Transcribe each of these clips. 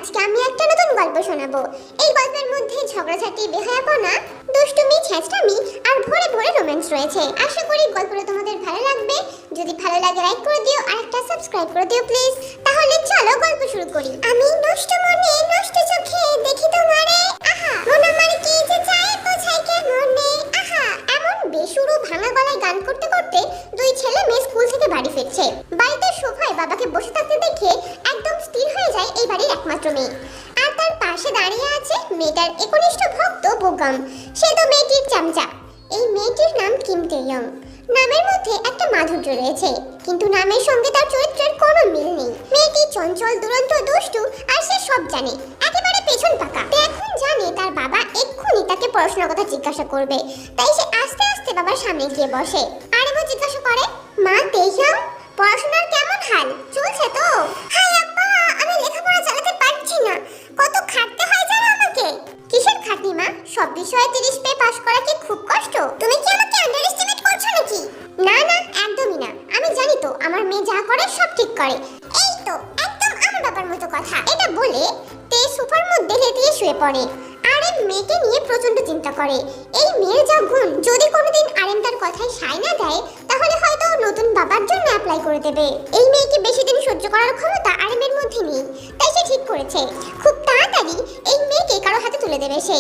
আজকে আমি একটা নতুন গল্প শোনাবো। এই গল্পের মধ্যে ঝগড়াঝাটি, বেহায়াপনা, দুষ্টুমি, ছেঁচড়ামি আর ভরে ভরে রোম্যান্স রয়েছে। আশা করি গল্পটা তোমাদের ভালো লাগবে। যদি ভালো লাগে লাইক করে দিও আর একটা সাবস্ক্রাইব করে দিও প্লিজ। তাহলে চলো গল্প শুরু করি। আমি নষ্ট মনে নষ্ট চোখে দেখি তোমারে, আহা মন আমার কি যে চায় বোঝাই কেমনে, আহা। এমন বেসুরো ভাঙা গলায় গান করতে করতে দুই ছেলে মেয়ে স্কুল থেকে বাড়ি ফিরছে। বাড়িতে সোফায় বাবাকে বসে থাকতে দেখে একদম স্থির হয়ে যায় এই বাড়ির একমাত্র মেয়ে। আর তার পাশে দাঁড়িয়ে আছে মেয়েটার একনিষ্ঠ ভক্ত বোগাম। সে তো মেয়েটির চামচা। এই মেয়েটির নাম কিম তেয়ং। নামের মধ্যে একটা মাধুর্য রয়েছে, কিন্তু নামের সঙ্গে তার চরিত্রের কোনো মিল নেই। মেয়েটি চঞ্চল, দুরন্ত, দুষ্টু, আর সে সব জানে, একেবারে পেছন পাকা। এখন জানে তার বাবা এক্ষুনি তাকে পড়াশোনার কথা জিজ্ঞাসা করবে, তাই সে আস্তে আস্তে বাবার সামনে গিয়ে বসে। আর এবার জিজ্ঞাসা করে, মা তেয়ং, পড়াশোনার কেমন হাল চলছে তো? হাই আব্বা, আমি লেখাপড়া চালাতে পারছি না, কত খাটতে হয় জানো আমাকে। কিসের খাটনি মা? সব বিষয়ে 30 পেয়ে পাস করা কি খুব কষ্ট? তুমি কি আমাকে আন্ডার এস্টিমেট করছো নাকি? না না, একদমই না। আমি জানি তো আমার মেয়ে যা করে সব ঠিক করে। এই তো একদম আমার বাবার মতো কথা। এটা বলে তে সোফার মধ্যে লেটিয়ে শুয়ে পড়ে। আরেম মেয়েকে নিয়ে প্রচন্ড চিন্তা করে। এই মেয়ের যা গুণ, যদি কোনোদিন আরেম তার কথায় সায় না দেয় তাহলে হয়তো নতুন বাবার জন্য অ্যাপ্লাই করে দেবে। এই মেয়েকে বেশি দিন সহ্য করার ক্ষমতা আরেমের মধ্যে নেই, তাই সে ঠিক করেছে খুব তাড়াতাড়ি এই মেয়েকে কারো হাতে তুলে দেবে সে।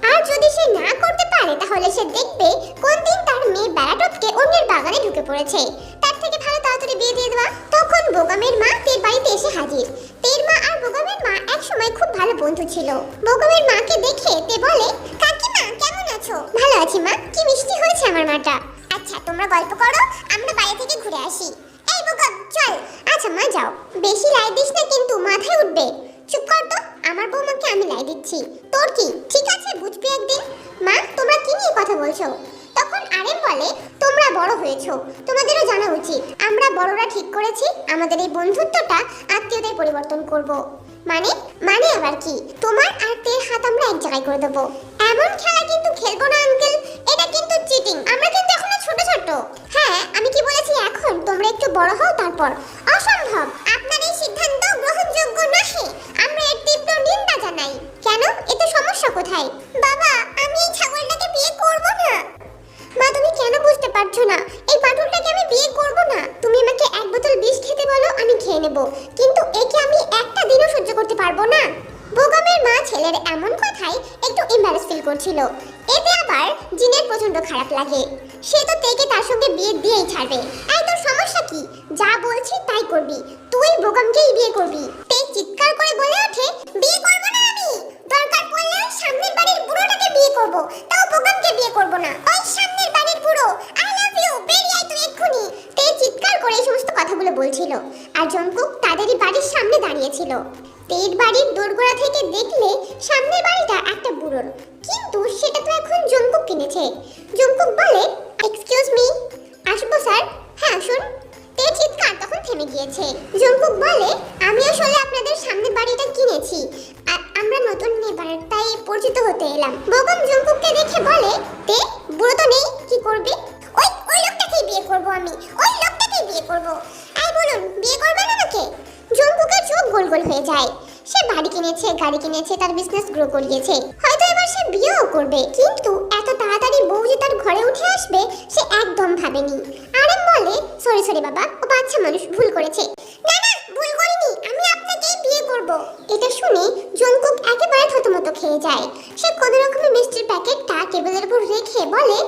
আর যদি সে না করতে পারে তাহলে সে দেখবে কোন দিন তার মেয়ে বেড়াটপকে অন্যের বাগানে ঢুকে পড়েছে। তার থেকে ভালো তাড়াতাড়ি বিয়ে দিয়ে দেওয়া। তখন বোগামের মা তের বাড়িতে এসে হাজির। তের মা আর বোগামের মা একসময় খুব ভালো বন্ধু ছিল। বোগামের মাকে দেখে তে বলে, কাকিমা কেমন আছো? ভালো আছি মা, কি মিষ্টি হয়েছে আমার মাটা। আচ্ছা তোমরা গল্প করো, আমরা বাইরে থেকে ঘুরে আসি। এই বোগাম চল। আচ্ছা মা যাও, বেশি লাই দিস না কিন্তু মাথায় উঠবে। চুপ কর তো, আমার বৌমাকে আমি লাই দিচ্ছি, তোর কি? ঠিক আছে বুঝবি একদিন। মা তোমরা কি নিয়ে কথা বলছো? তখন আরেম বলে, তোমরা বড় হয়েছো, তোমাদেরও জানা উচিত। আমরা বড়রা ঠিক করেছি আমাদের এই বন্ধুত্বটা আত্মীয়তায় পরিবর্তন করব। মানে মানে আবার কি? তোমার আর তের হাত আমরা এক জায়গায় করে দেবো। এমন খেলা কিন্তু খেলবো না আঙ্কেল, এটা কিন্তু চিটিং। আমরা কিন্তু এখনো ছোট ছোট। হ্যাঁ আমি কি বলেছি এখন? তোমরা একটু বড় হও তারপর। অসম্ভব, আপনার এই সিদ্ধান্ত গ্রহণযোগ্য নহে। আমরা এর তীব্র নিন্দা জানাই। কেন? এতে সমস্যা কোথায়? বাবা আমি এই ছাগলটাকে বিয়ে করব না। মা তুমি কেন বুঝতে পারছো না? এই পাটুলটাকে আমি বিয়ে করব না। তুমি আমাকে এক বোতল বিষ খেতে বলো, আমি খেয়ে নেব, কিন্তু একে আমি একটা দিনও সহ্য করতে পারবো না। বোগামের মা ছেলের এমন কথাই একটু এম্বারেস ফিল করছিল। এতে আবার জিনের প্রচন্ড খারাপ লাগে। সে তো তেকে তার সঙ্গে বিয়ে দিয়েই ছাড়বে। এই তোর সমস্যা কি? যা বলছি তাই করবি, তুই বোগামকেই বিয়ে করবি। তে চিৎকার করে বলে ওঠে, বিয়ে করব না আমি। দরকার পড়লে সামনের বাড়ির বুড়োটাকে বিয়ে করব, তাও বোগামকে বিয়ে করব না। ওই সামনের বাড়ির বুড়ো, আই লাভ ইউ, বেরিয়ে আয় তুই এক্ষুনি। তে চিৎকার করে এই সমস্ত কথাগুলো বলছিল। আর জঙ্কুক তাদেরই বাড়ির সামনে দাঁড়িয়েছিল। তের বাড়ির দোরগোড়া থেকে দেখলে সামনের বাড়িটা একটা বুড়োর, কিন্তু সেটা তো এখন জঙ্কুক কিনেছে। জঙ্কুক বলে, এক্সকিউজ মি, আসবো স্যার? হ্যাঁ আসুন। তে চিৎকার তখন থেমে গিয়েছে। জঙ্কুক বলে, আমি আসলে আপনাদের সামনের বাড়িটা কিনেছি, আর আমরা নতুন নেবার, তাই পরিচিত হতে এলাম। বোগাম জঙ্কুককে দেখে বলে, তে বুড়ো তো নেই, কি করবি? ওই ওই লোকটাকেই বিয়ে করব আমি, ওই লোকটাকেই বিয়ে করব। এই বলুন, বিয়ে করবেন আমাকে? জঙ্কুকের চোখ গোল গোল হয়ে যায়। সে বাড়ি কিনেছে, গাড়ি কিনেছে, তার বিজনেস গ্রো করিয়েছে, হয়তো এবার সে বিয়েও করবে, কিন্তু এত তাড়াতাড়ি বউ যে তার ঘরে উঠে আসবে সে একদম ভাবেনি। আরেম বলে, সরি সরি বাবা, ও বাচ্চা মানুষ, ভুল করেছে। না না ভুল করিনি, আমি আপনাকেই বিয়ে করব। এটা শুনে জঙ্কুক একেবারে থতমত খেয়ে যায়। সে কোনো রকমের মিষ্টির প্যাকেটটা টেবিলের উপর রেখে বলে,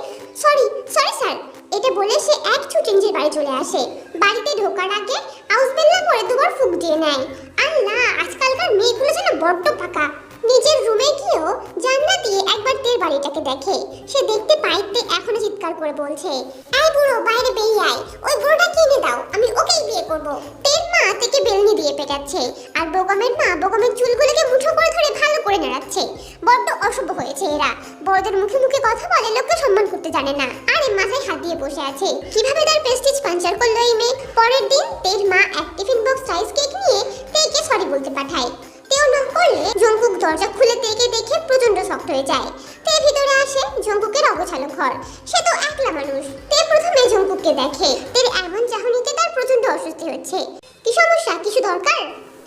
সরি সরি স্যার। এটা বলে সে এক ছুটে নিজের বাড়ি চলে আসে। বাড়িতে ঢোকার আগে আউসবেল্লা করে দুবার ফুঁক দিয়ে নেয়। আল্লাহ, আজকালকার মেয়েগুলো যেন বড্ড পাকা। নিজের রুমে গিয়েও জানলা দিয়ে একবার তের বাড়িটাকে দেখে। সে দেখতে পায় তে এখনো চিৎকার করে বলছে, এই বুড়ো বাইরে বেরিয়ে আয়, ওই বুড়োটা কিনে দাও, আমি ওকেই বিয়ে করব। তের মা তেকে বেলনি দিয়ে পেটাচ্ছে, আর বোগামের মা বোগামের চুলগুলোকে মুঠো করে ধরে ভালো করে নাড়াচ্ছে। বড্ড অসভ্য হয়েছে এরা, বড়দের মুখে মুখে কথা বলে লোককে সম্মান করতে জানে না। আর এই মাথায় হাত দিয়ে বসে আছে। কিভাবে তার প্রেস্টিজ পাঞ্চার করলো এই মেয়ে? পরের দিন তের মা এক টিফিন বক্স সাইজ কেক নিয়ে তেকে সরি বলতে পাঠায়। তেও নক করলে জঙ্কুক দরজা খুলে তেকে দেখে প্রচন্ড শক্ত হয়ে যায়। তে ভিতরে আসে। জঙ্কুকের অগোছালো ঘর, সে তো একলা মানুষ। তে প্রথমে জঙ্কুককে দেখে। তের এমন চাহনিতে তার প্রচন্ড অস্বস্তি হচ্ছে। কি সমস্যা? কিছু দরকার?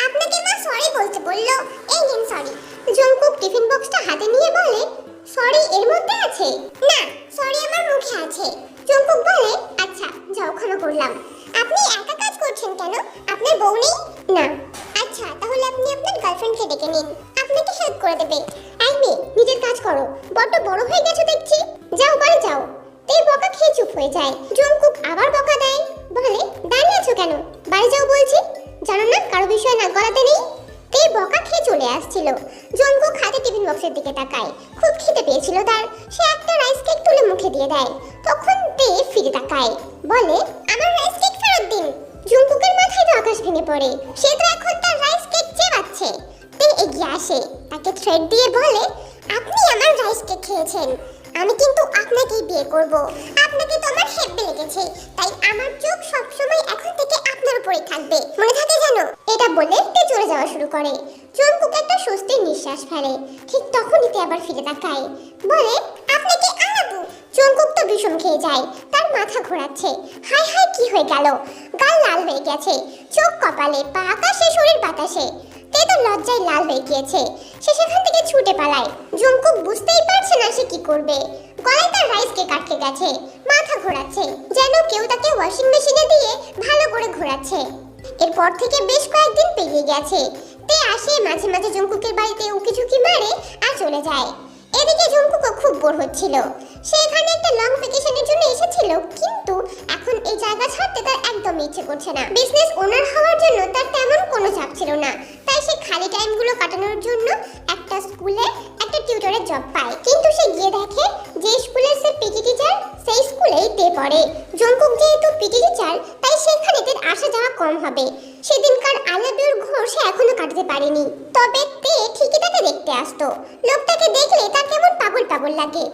আপনাকে মা সরি বলতে বললো। এই এগেইন সরি। জঙ্কুক টিফিন বক্সটা হাতে নিয়ে বলে, সরি এর মধ্যে আছে? না, সরি আমার মুখে আছে। জঙ্কুক বলে, আচ্ছা যাও, ক্ষমা করলাম। আপনি একা কাজ করছেন কেন? আপনার বউ নেই? না। আচ্ছা তাহলে আপনি আপনার গার্লফ্রেন্ডকে ডেকে নিন, আপনাকে হেল্প করে দেবে। এই মেয়ে, নিজের কাজ করো, বড্ড বড় হয়ে গেছো দেখছি। যাও বাড়ি যাও। তে বকা খেয়ে চুপ হয়ে যায়। জঙ্কুক আবার বকা দেয়, বলে, দাঁড়িয়ে আছো কেন? বাড়ি যাও বলছি। জানো না কারো বিষয় নাক গলাতে নেই? তে বকা খেয়ে চলে আসছিল। জঙ্কুক হাতে টিফিন বক্সের দিকে তাকায়। খুব খিদে পেয়েছিল তার। সে একটা রাইস কেক তুলে মুখে দিয়ে দেয়। তখন তে ফিরে তাকায়, বলে, আমার রাইস কেক ফেরত দিন। জঙ্কুকের মাথায় তো আকাশ ভেঙে পড়ে। সে তো এখন তার রাইস কেক চেবাচ্ছে। তে এগিয়ে আসে, তাকে থ্রেড দিয়ে বলে, আপনি আমার রাইস কেক খেয়েছেন, আমি কিন্তু আপনাকেই বিয়ে করব। আপনাকে তো আমার হেব্বে লেগেছে, তাই আমার চোখ সবসময় এখন থেকে আপনার উপরেই থাকবে, মনে থাকে জানো। এটা বলে তে চলে যাওয়া শুরু করে। জঙ্কুক একটা স্বস্তির নিঃশ্বাস ফেলে। ঠিক তখনই তে আবার ফিরে তাকায়, বলে, আপনাকে আনাবো। জঙ্কুক তো বিষম খেয়ে যায়, তার মাথা ঘোরাচ্ছে। হাই হাই, কি হয়ে গেল? গাল লাল হয়ে গেছে, চোখ কপালে, পা আকাশে, শরীর বাতাসে। তে তো লজ্জায় লাল হয়ে গিয়েছে। সে সেখান থেকে ছুটে পালায়। জঙ্কুক বুঝতেই পারছে না সে কি করবে। গলায় তার রাইস কেক আটকে গেছে, মাথা ঘোরাচ্ছে, যেন কেউ তাকে ওয়াশিং মেশিনে দিয়ে ভালো করে ঘোরাচ্ছে। এরপর থেকে বেশ কয়েকদিন পেরিয়ে গেছে। তে আসে মাঝে মাঝে জঙ্কুকের বাড়িতে উকিঝুঁকি মারে আর চলে যায়। এদিকে জঙ্কুকও খুব বোর হচ্ছিল। সে এখানে একটা লং ভ্যাকেশনের জন্য এসেছিল, কিন্তু এখন এই জায়গা ছাড়তে তার একদম ইচ্ছে করছে না। বিজনেস ওনার হওয়ার জন্য তার তেমন কোনো চাপ ছিল না, তাই সে খালি টাইমগুলো কাটানোর জন্য একটা স্কুলে একটা টিউটরের জব পায়। কিন্তু সে গিয়ে দেখে যে স্কুলের সে পিটি টিচার, সেই স্কুলেই তে পড়ে। জঙ্কুক যেহেতু পিটি টিচার, তাই সেখানে তার আসা যাওয়া কম হবে। সেদিনকার আলাদুর ঘোর সে এখনো কাটাতে পারেনি। তবে তে ঠিকই তাকে দেখতে আসতো। লোকটাকে দেখলে তার কেমন পাগল পাগল লাগে।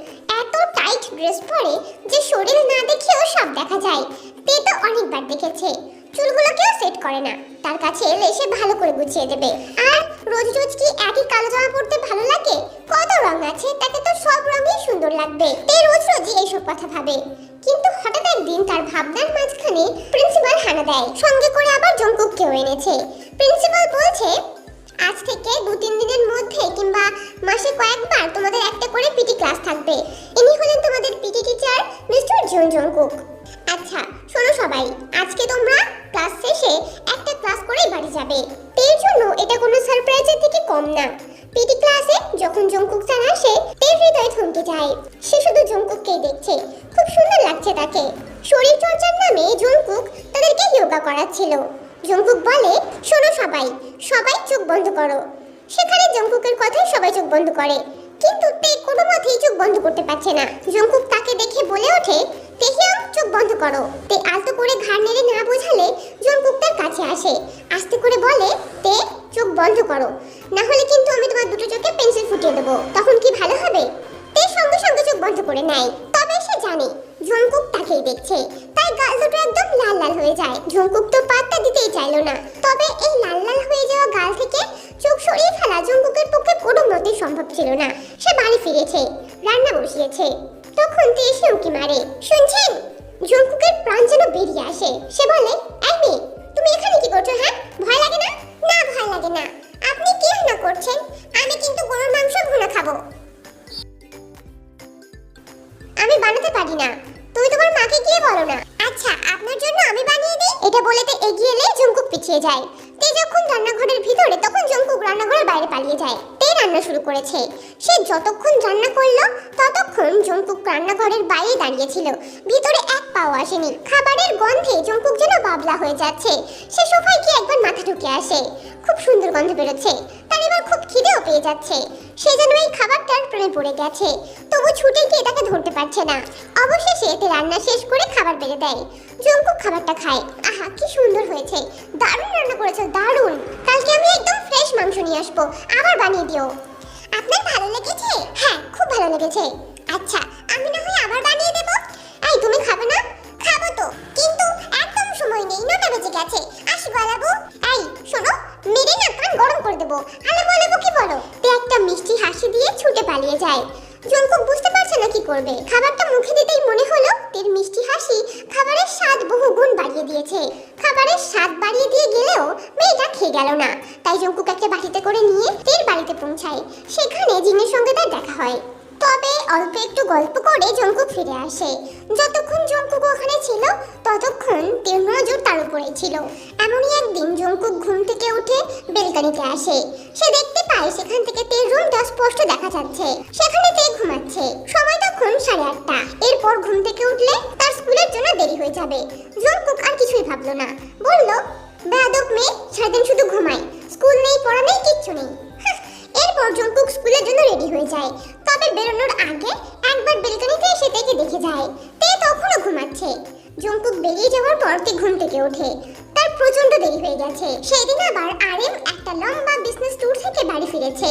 এত টাইট ড্রেস পরে যে শরীর না দেখেও সব দেখা যায়। তে তো অনেকবার দেখেছে। চুলগুলোকেও সেট করে না, তার কাছে এলে সে ভালো করে গুছিয়ে দেবে। আর রোজ রোজ কি একই কালো জামা পরতে ভালো লাগে? কত রং আছে, তাকে তো সব রঙই সুন্দর লাগবে। তে রোজ রোজই এইসব কথা ভাবে। কিন্তু হঠাৎ একদিন তার ভাবনার মাঝখানে প্রিন্সিপাল হানা দেয়। সঙ্গে করে আবার জঙ্কুককেও এনেছে। প্রিন্সিপাল বলছে, আজ থেকে 2-3 দিনের মধ্যে কিংবা মাসে কয়েকবার তোমাদের একটা করে পিটি ক্লাস থাকবে। ইনি হলেন তোমাদের পিটি টিচার মিস্টার জঙ্কুক। আচ্ছা শোনো সবাই, আজকে তোমরা ক্লাস শেষে একটা ক্লাস করেই বাড়ি যাবে। এর জন্য এটা কোনো সারপ্রাইজের থেকে কম না। পিটি ক্লাসে যখন জঙ্কুক স্যার আসে, তের হৃদয় থমকে যায়। সে শুধু জঙ্কুককেই দেখছে, খুব সুন্দর লাগছে তাকে। শরীর চর্চার নামে জঙ্কুক তাদেরকে যোগা করাচ্ছিল। জঙ্কুক বলে, শোনো সবাই, সবাই চোখ বন্ধ করো। সেখানে জঙ্কুকের কথাই সবাই চোখ বন্ধ করে, কিন্তু তে কোনো মতেই চোখ বন্ধ করতে পারছে না। জঙ্কুক তাকে দেখে বলে ওঠে, তেহিয়াম চোখ বন্ধ করো। তে আলতো করে ঘাড় নেড়ে না বোঝালে জঙ্কুক তার কাছে আসে, আস্তে করে বলে, তে চোখ বন্ধ করো, না হলে কিন্তু আমি তোমার দুটো চোখে পেন্সিল ফুটিয়ে দেবো। তখন কি ভালো হবে? তে সঙ্গে সঙ্গে চোখ বন্ধ করে নেয়। তবে সে জানে জঙ্কুক তাকেই দেখছে, তাই গাল দুটো একদম লাল লাল হয়ে যায়। জঙ্কুক তো পাত্তা দিতেই চাইলো না। তবে এই লাল লাল হয়ে যাওয়া গাল থেকে চোখ সরিয়ে ফেলা জঙ্কুকের পক্ষে কোনো মতেই সম্ভব ছিল না। সে বাড়ি ফিরেছে, রান্না বসিয়েছে। তখন তে এসে উঁকি মারে, শুনছেন? জঙ্কুকের প্রাণ যেন বেরিয়ে আসে। সে বলে, এই মেয়ে, তুমি এখানে কি করছো? হ্যাঁ, ভয় লাগে না? না, ভয় লাগে না। আপনি কি রান্না করছেন? আমি কিন্তু গরুর মাংস ভুনা খাবো। আমি বানাতে পারি না, তুমি তোমার মাকে গিয়ে বলো না। আচ্ছা, আপনার জন্য আমি বানিয়ে দিই। এটা বলে তে এগিয়ে এলে জঙ্কুক পিছিয়ে যায়। তে যখন রান্নাঘরের ভিতরে, তখন জঙ্কুক রান্নাঘরের বাইরে পালিয়ে যায়। তে রান্না শুরু করেছে। সে যতক্ষণ রান্না করলো ততক্ষণ জঙ্কুক রান্নাঘরের বাইরে দাঁড়িয়েছিল, ভিতরে এক পাও আসেনি। খাবারের গন্ধে জঙ্কুক যেন বাবলা হয়ে যাচ্ছে। সে সোফায় গিয়ে একবার মাথা ঢুকে আসে। খুব সুন্দর গন্ধ বেরোচ্ছে। তার এবার খুব খিদেও পেয়ে যাচ্ছে। সে যেন এই খাবারটার প্রেমে পড়ে গেছে, তবু ছুটে গিয়ে তাকে ধরতে পারছে না। অবশেষে এতে রান্না শেষ করে খাবার বেড়ে দেয়। জঙ্কুক খাবারটা খায়। আহা, কি সুন্দর হয়েছে, দারুণ রান্না করেছো, দারুণ। কালকে আমি একদম ফ্রেশ মাংস নিয়ে আসবো, আবার বানিয়ে দিও। আপনার ভালো লেগেছে? হ্যাঁ, খুব ভালো লেগেছে। আচ্ছা, আমি না হয় আবার বানিয়ে দেব। এই, তুমি খাবে না? খাবো তো, কিন্তু একদম সময় নেই, 9টা বেজে গেছে। আসি গলাবো। এই শোনো, মেরে না কান গরম করে দেবো। আলাবো কি বলো? তে একটা মিষ্টি হাসি দিয়ে ছুটে পালিয়ে যায়। জঙ্কুক বুঝতে পারছে না কি করবে। খাবারটা মুখে দিতেই মনে হলো তের মিষ্টি হাসি খাবারের স্বাদ বহু গুণ বাড়িয়ে দিয়েছে। খাবারের স্বাদ বাড়িয়ে দিয়ে গেলেও মেয়েটা খেয়ে গেল না। তাই জঙ্কুক একটা বাড়িতে করে নিয়ে তের বাড়িতে পৌঁছায়। সেখানে জিনের সঙ্গে তার দেখা হয়। তবে অল্প একটু গল্প করে জঙ্কুক ফিরে আসে। যতক্ষণ জঙ্কুক ওখানে ছিল ততক্ষণ তের নজর তার উপরে ছিল। এমনই একদিন জঙ্কুক ঘুম থেকে উঠে বেলকনিতে আসে। সে দেখতে পায় সেখান থেকে তের রুমটা স্পষ্ট দেখা যাচ্ছে। সেখানে তে ঘুমাচ্ছে। সময় তখন 8:30। এরপর ঘুম থেকে উঠলে তার স্কুলের জন্য দেরি হয়ে যাবে। জঙ্কুক আর কিছুই ভাবলো না, বলল, বেয়াদব মেয়ে, সারাদিন শুধু ঘুমায়, স্কুল নেই, পড়া নেই, কিচ্ছু নেই। এরপর জঙ্কুক স্কুলের জন্য রেডি হয়ে যায়। তবে বেরোনোর আগে একবার বেলকনিতে এসে তেকে দেখে যায়। তে তখনও ঘুমাচ্ছে। জঙ্কুক বেরিয়ে যাওয়ার পর তে ঘুম থেকে ওঠে। তার প্রচন্ড দেরি হয়ে গেছে। সেই দিন আবার আরএম একটা লম্বা বিজনেস ট্যুর থেকে বাড়ি ফিরেছে।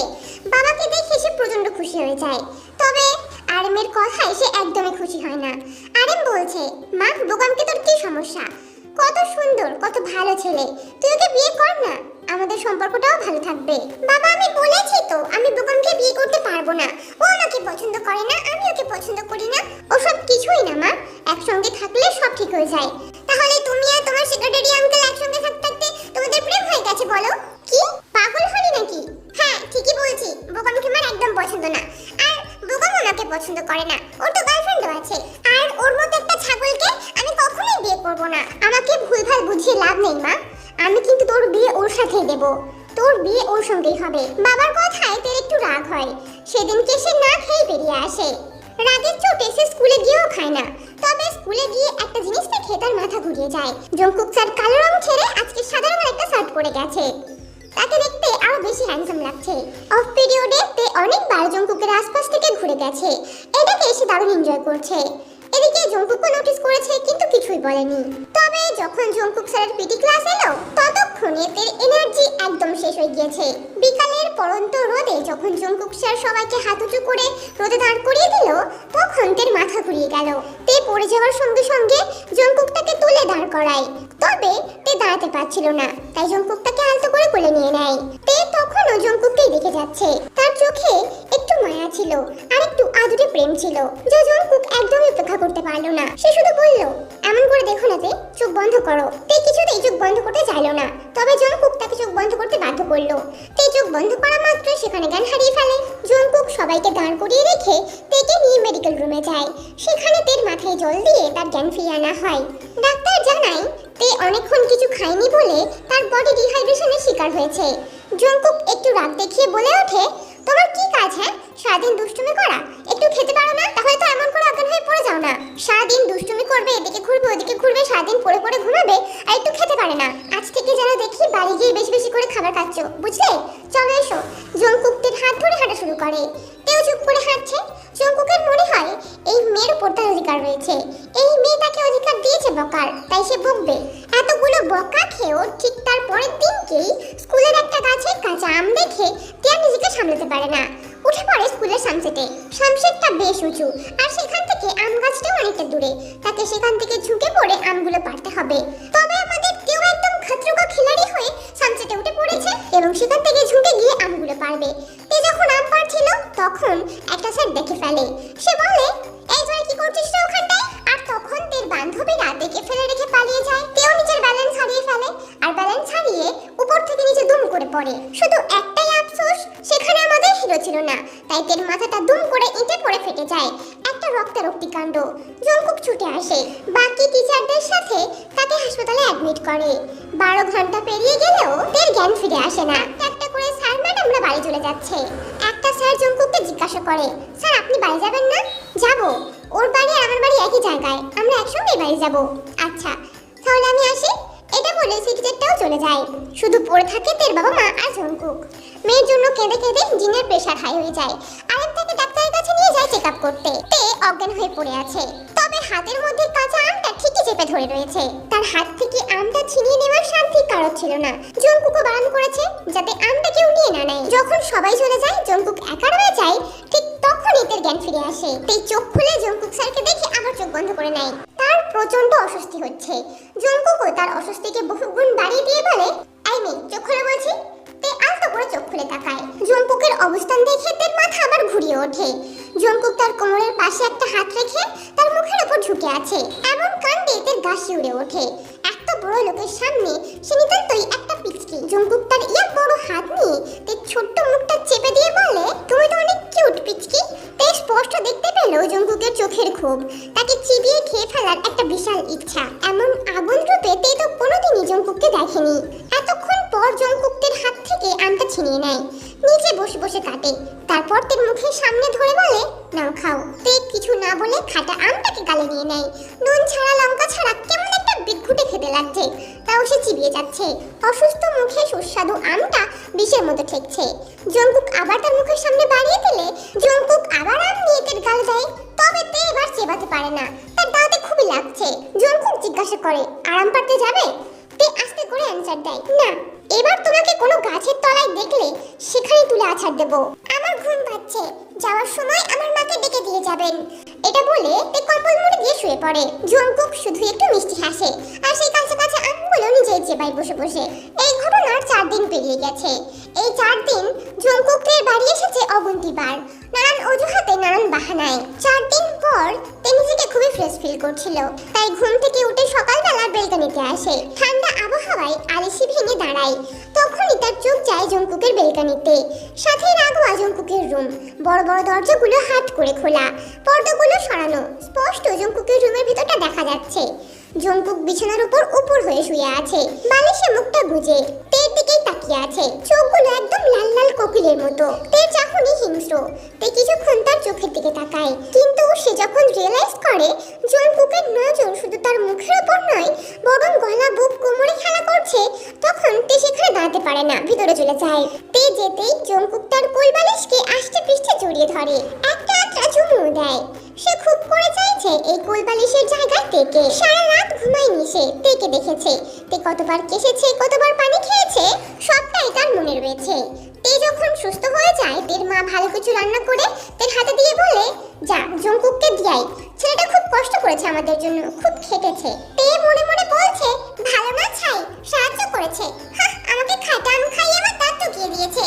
বাবাকে দেখে সে প্রচন্ড খুশি হয়ে যায়। তবে আরএমের কথায় সে একদমই খুশি হয় না। আরএম বলছে, মা, বোকামকে তোর কি সমস্যা? কত সুন্দর, কত ভালো ছেলে, তুই ওকে বিয়ে কর না, আমাদের সম্পর্কটাও ভালো থাকবে। বাবা, আমি বলেছি তো আমি বোকামকে বিয়ে করতে পারবো না। ও আমাকে পছন্দ করে না, আমি ওকে পছন্দ করি না। ওসব কিছুই না মা, একসঙ্গে থাকলে সব ঠিক হয়ে যায়। তাহলে তুমি আর তোমার সেক্রেটারি আঙ্কেল একসঙ্গে থাকতে থাকতে তোমাদের প্রেম হয়ে গেছে বলো? কি পাগল হলি নাকি? হ্যাঁ, ঠিকই বলছি, বোকামকে আমার একদম পছন্দ না। আর বোকাম ওনাকে পছন্দ করে না, ওর তো গার্লফ্রেন্ডও আছে। আর ওর মতো একটা ছাগলকে আমি কখনোই বিয়ে করব না। আমাকে ভুলভাল বুঝিয়ে লাভ নেই মা, আমি কিন্তু তোর বিয়ে ওর সাথেই দেব, তোর বিয়ে ওর সঙ্গেই হবে। বাবার কথায় তের একটু রাগ হয়। সেদিনকে সে না খেয়ে বেরিয়ে আসে। রাগের চোটে সে স্কুলে গিয়েও খায় না। তবে স্কুলে গিয়ে একটা জিনিস দেখে তার মাথা ঘুরিয়ে যায়। জঙ্কুক স্যার কালো রং ছেড়ে আজকে সাদা রঙের একটা শার্ট পরে গেছে। তাকে দেখতে আরো বেশি হ্যান্ডসাম লাগছে। অফ পিরিয়ডে তে অনেকবার জঙ্কুকের আশপাশ থেকে ঘুরে গেছে। এটাকে সে দারুণ এনজয় করছে। এদিকে জঙ্কুকও নোটিস করেছে কিন্তু কিছুই বলেনি। তবে যখন জঙ্কুক স্যারের পিটি ক্লাস এলো ততক্ষণে তের এনার্জি একদম শেষ হয়ে গিয়েছে। বিকালের পড়ন্ত রোদে যখন জঙ্কুক স্যার সবাইকে হাত উঁচু করে রোদে দাঁড় করিয়ে দিল তখন তের মাথা ঘুরিয়ে গেল। তে পড়ে যাওয়ার সঙ্গে সঙ্গে জঙ্কুক তাকে তুলে দাঁড় করায়। তবে তে দাঁড়াতে পারছিল না, তাই জঙ্কুক তাকে আলতো করে কোলে নিয়ে নেয়। তে তখনও জঙ্কুককেই দেখে যাচ্ছে। তার চোখে একটু মায়া ছিল আর একটু আদুরে প্রেম ছিল, যা জঙ্কুক একদমই উপেক্ষা করতে পারলো না। সে শুধু বলল, এমন করে দেখো না তে, চোখ বন্ধ করো। তে কিছুতেই চোখ বন্ধ করতে চাইলো না। তবে জঙ্কুক তাকে চোখ বন্ধ করতে বাধ্য করলো। তে চোখ বন্ধ করা মাত্র সেখানে জ্ঞান হারিয়ে ফেলে। জঙ্কুক সবাইকে দাঁড় করিয়ে রেখে তেকে নিয়ে মেডিকেল রুমে যায়। সেখানে তের মাথায় জল দিয়ে তার জ্ঞান ফিরিয়ে আনা হয়। ডাক্তার জানায় তে অনেকক্ষণ কিছু খায়নি বলে তার বডি ডিহাইড্রেশনের শিকার হয়েছে। জঙ্কুক একটু রাগ দেখিয়ে বলে ওঠে, তোমার কি কাজ? হ্যাঁ, সারাদিন দুষ্টুমি করা, একটু খেতে পারো না? তাহলে তো এমন করে অজ্ঞান হয়ে পড়ে যাও না। সারাদিন দুষ্টুমি করবে, এদিকে ঘুরবে ওদিকে ঘুরবে, সারাদিন পড়ে পড়ে ঘুমাবে আর একটু খেতে পারে না। আজ থেকে যেন দেখি বাড়ি গিয়ে বেশি বেশি করে খাবার খাচ্ছ, বুঝলে? চলো এসো। জঙ্কুক তের হাত ধরে হাঁটা শুরু করে। তেও চুপ করে হাঁটছে। জঙ্কুকের মনে হয় এই মেয়ের উপর তার অধিকার রয়েছে। এই মেয়ে তাকে অধিকার দিয়েছে বকার, তাই সে বকবে। এতগুলো বকা খেয়েও ঠিক তার পরের দিনকেই স্কুলের একটা গাছে কাঁচা আম দেখে টিয়া নিজেকে সামলাতে পারে না। উঠে পড়ে স্কুলের সানসেটে। সানসেটটা বেশ উঁচু আর সেখান থেকে আম গাছটাও অনেকটা দূরে। তাকে সেখান থেকে ঝুঁকে পড়ে আমগুলো পারতে হবে। তবে আমাদের কেউ একদম খাতরুকা খিলাড়ি হয়ে সানসেটে উঠে পড়েছে এবং সেখান থেকে ঝুঁকে গিয়ে আমগুলো পারবে। তে যখন আম পারছিল তখন একটা স্যার দেখে ফেলে। সে বলে, এই তোরা কি করছিস রে ওখানটায়? আর তখন তের বান্ধবীরা দেখে ফেলে রেখে পালিয়ে যায়। তেও নিজের ব্যালেন্স হারিয়ে ফেলে আর ব্যালেন্স হারিয়ে উপর থেকে নিচে দুম করে পড়ে। শুধু একটাই আফসোস, সেখানে আমাদের হিরো ছিল না, তাই তের মাথাটা দুম করে ইঁটে পড়ে ফেটে যায়। একটা রক্তারক্তি কাণ্ড। জঙ্কুক ছুটে আসে। বাকি টিচারদের সাথে তাকে হাসপাতালে অ্যাডমিট করে। 12 ঘন্টা পেরিয়ে গেলেও তের জ্ঞান ফিরে আসে না। একটা করে স্যার ম্যাডামরা বাড়ি চলে যাচ্ছে। একটা স্যার জঙ্কুককে জিজ্ঞাসা করে, স্যার আপনি বাড়ি যাবেন না? যাবো, ওর বাড়ি আর আমার বাড়ি একই জায়গায়, আমরা একসঙ্গেই বাড়ি যাবো। আচ্ছা, তাহলে আমি আসি। এটা বলে সেই টিচারটাও চলে যায়। শুধু পড়ে থাকে তের বাবা মা আর জঙ্কুক। মেয়ের জন্য কেঁদে কেঁদে জিনের প্রেশার হাই হয়ে যায়। আরেক তাকে ডাক্তারের কাছে নিয়ে যায় চেক আপ করতে। তে অজ্ঞান হয়ে পড়ে আছে। তবে হাতের মধ্যে কাঁচা আমটা ঠিকই চেপে ধরে রয়েছে। তার হাত থেকে আমটা ছিনিয়ে নেওয়ার শান্তি কারো ছিল না। জঙ্কুকও বারণ করেছে যাতে আমটা কেউ নিয়ে না নেয়। যখন সবাই চলে যায় জঙ্কুক একা রয়ে যায়, ঠিক তখনই তের জ্ঞান ফিরে আসে। তে চোখ খুলে জঙ্কুক স্যারকে দেখে আবার চোখ বন্ধ করে নেয়। তার প্রচন্ড অস্বস্তি হচ্ছে। জঙ্কুকও তার অস্বস্তিকে বহুগুণ বাড়িয়ে দিয়ে বলে, এই মেয়ে চোখ খুলে বলছি। তে আলতো করে চোখ খুলে তাকায়। জঙ্কুকের অবস্থান দেখে তের মাথা আবার ঘুরিয়ে ওঠে। জঙ্কুক তার কোমরের পাশে একটা হাত রেখে তার মুখের উপর ঝুঁকে আছে। এমন কাণ্ডে তের গা শিউরে ওঠে। এত বড় লোকের সামনে সে নিতান্তই একটা পিচকি। জঙ্কুক তার বড় ক্ষোভ, তাকে চিবিয়ে খেয়ে ফেলার একটা বিশাল ইচ্ছা। এমন আগুন রূপে তে তো কোনোদিনই জংকুককে দেখেনি। এতক্ষণ পর জংকুক তের হাত থেকে আমটা ছিনিয়ে নেয়, নিচে বসে বসে কাটে, তারপর তের মুখের সামনে ধরে বলে, নাও খাও। তে কিছু না বলে খাটা আমটাকে গালে নিয়ে নেয়। নুন ছাড়া লঙ্কা ছাড়া কেমন একটা বিদঘুটে খেতে লাগছে, তাও সে চিবিয়ে যাচ্ছে। অসুস্থ মুখে সুস্বাদু আমটা বিষের মতো ঠেকছে। জংকুক আবার তার মুখের সামনে বাড়িয়ে দিলে জংকুক আবার আম নিয়ে তের গালে দেয়। তবে তে এবার চেবাতে পারে না, তার দাঁতে খুবই লাগছে। জংকুক জিজ্ঞাসা করে, আরাম পাড়তে যাবে? তে আস্তে করে অ্যানসার দেয়, না, এবার তোমাকে কোনো গাছের তলায় দেখলে সেখানে তুলে আছাড় দেব। আমার ঘুম পাচ্ছে, যাওয়ার সময় আমার মাকে ডেকে দিয়ে যাবেন। এটা বলে তে কম্বল মুড়ি দিয়ে শুয়ে পড়ে। জংকুক শুধু একটু মিষ্টি হাসে আর সেই কাছে কাছে আমগুলো নিজেই চেবায় বসে বসে। এই ঘটনার 4 দিন পেরিয়ে গেছে। এই 4 দিন জংকুকের বাড়ি এসেছে অগুন্তি বার, নানান অজুহাতে নানান বাহানায়। 4 দিন পর তে নিজেকে খুবই ফ্রেশ ফিল করছিল, তাই ঘুম থেকে উঠে সকালবেলা বেলকনিতে আসে। ঠান্ডা আবহাওয়ায় আলিশি ভেঙে দাঁড়ায়। তখনই তার চোখ যায় জংকুকের বেলকনিতে, সাথে রাগোয়া জংকুকের রুম। বড় বড় দরজাগুলো হাট করে খোলা, পর্দাগুলো সরানো, স্পষ্ট জংকুকের রুমের ভিতরটা দেখা যাচ্ছে। জংকুক বিছানার উপর হয়ে শুয়ে আছে, বালিশে মুখটা গুজে তের দিকেই তাকিয়ে আছে, চোখগুলো একদম লাল লাল কোকিলের মতো। তের চাহনি হিংস্র। তে কিছুক্ষণ তার চোখের দিকে তাকায়, কিন্তু সে যখন রিয়েলাইজ করে জংকুকের নজর শুধু তার মুখের উপর নয় বরং গলা বুক কোমরে খেলা করছে, তখন তে সেখানে দাঁড়াতে পারে না, ভিতরে চলে যায়। তে যেতেই জংকুক তার কোল বালিশকে আষ্টে পৃষ্ঠে জড়িয়ে ধরে, একটা চুমু দেয়। সে খুব করে চাইছে এই কোল বালিশের জায়গায় তেকে। সারা রাত ঘুমায়নি সে, তেকে দেখেছে। তে কতবার কেসেছে, কতবার পানি খেয়েছে, সবটাই তার মনে রয়েছে। তে যখন সুস্থ হয়ে যায়, তের মা ভালো কিছু রান্না করে তের হাতে দিয়ে বলে, যা জংকুককে দিয়াই, ছেলেটা খুব কষ্ট করেছে আমাদের জন্য, খুব খেটেছে। তে মনে মনে বলছে, ভালো না ছাই, সাহায্য করেছে। আমাকে খাটা আম খাইয়ে আমার দাঁত টুকিয়ে দিয়েছে।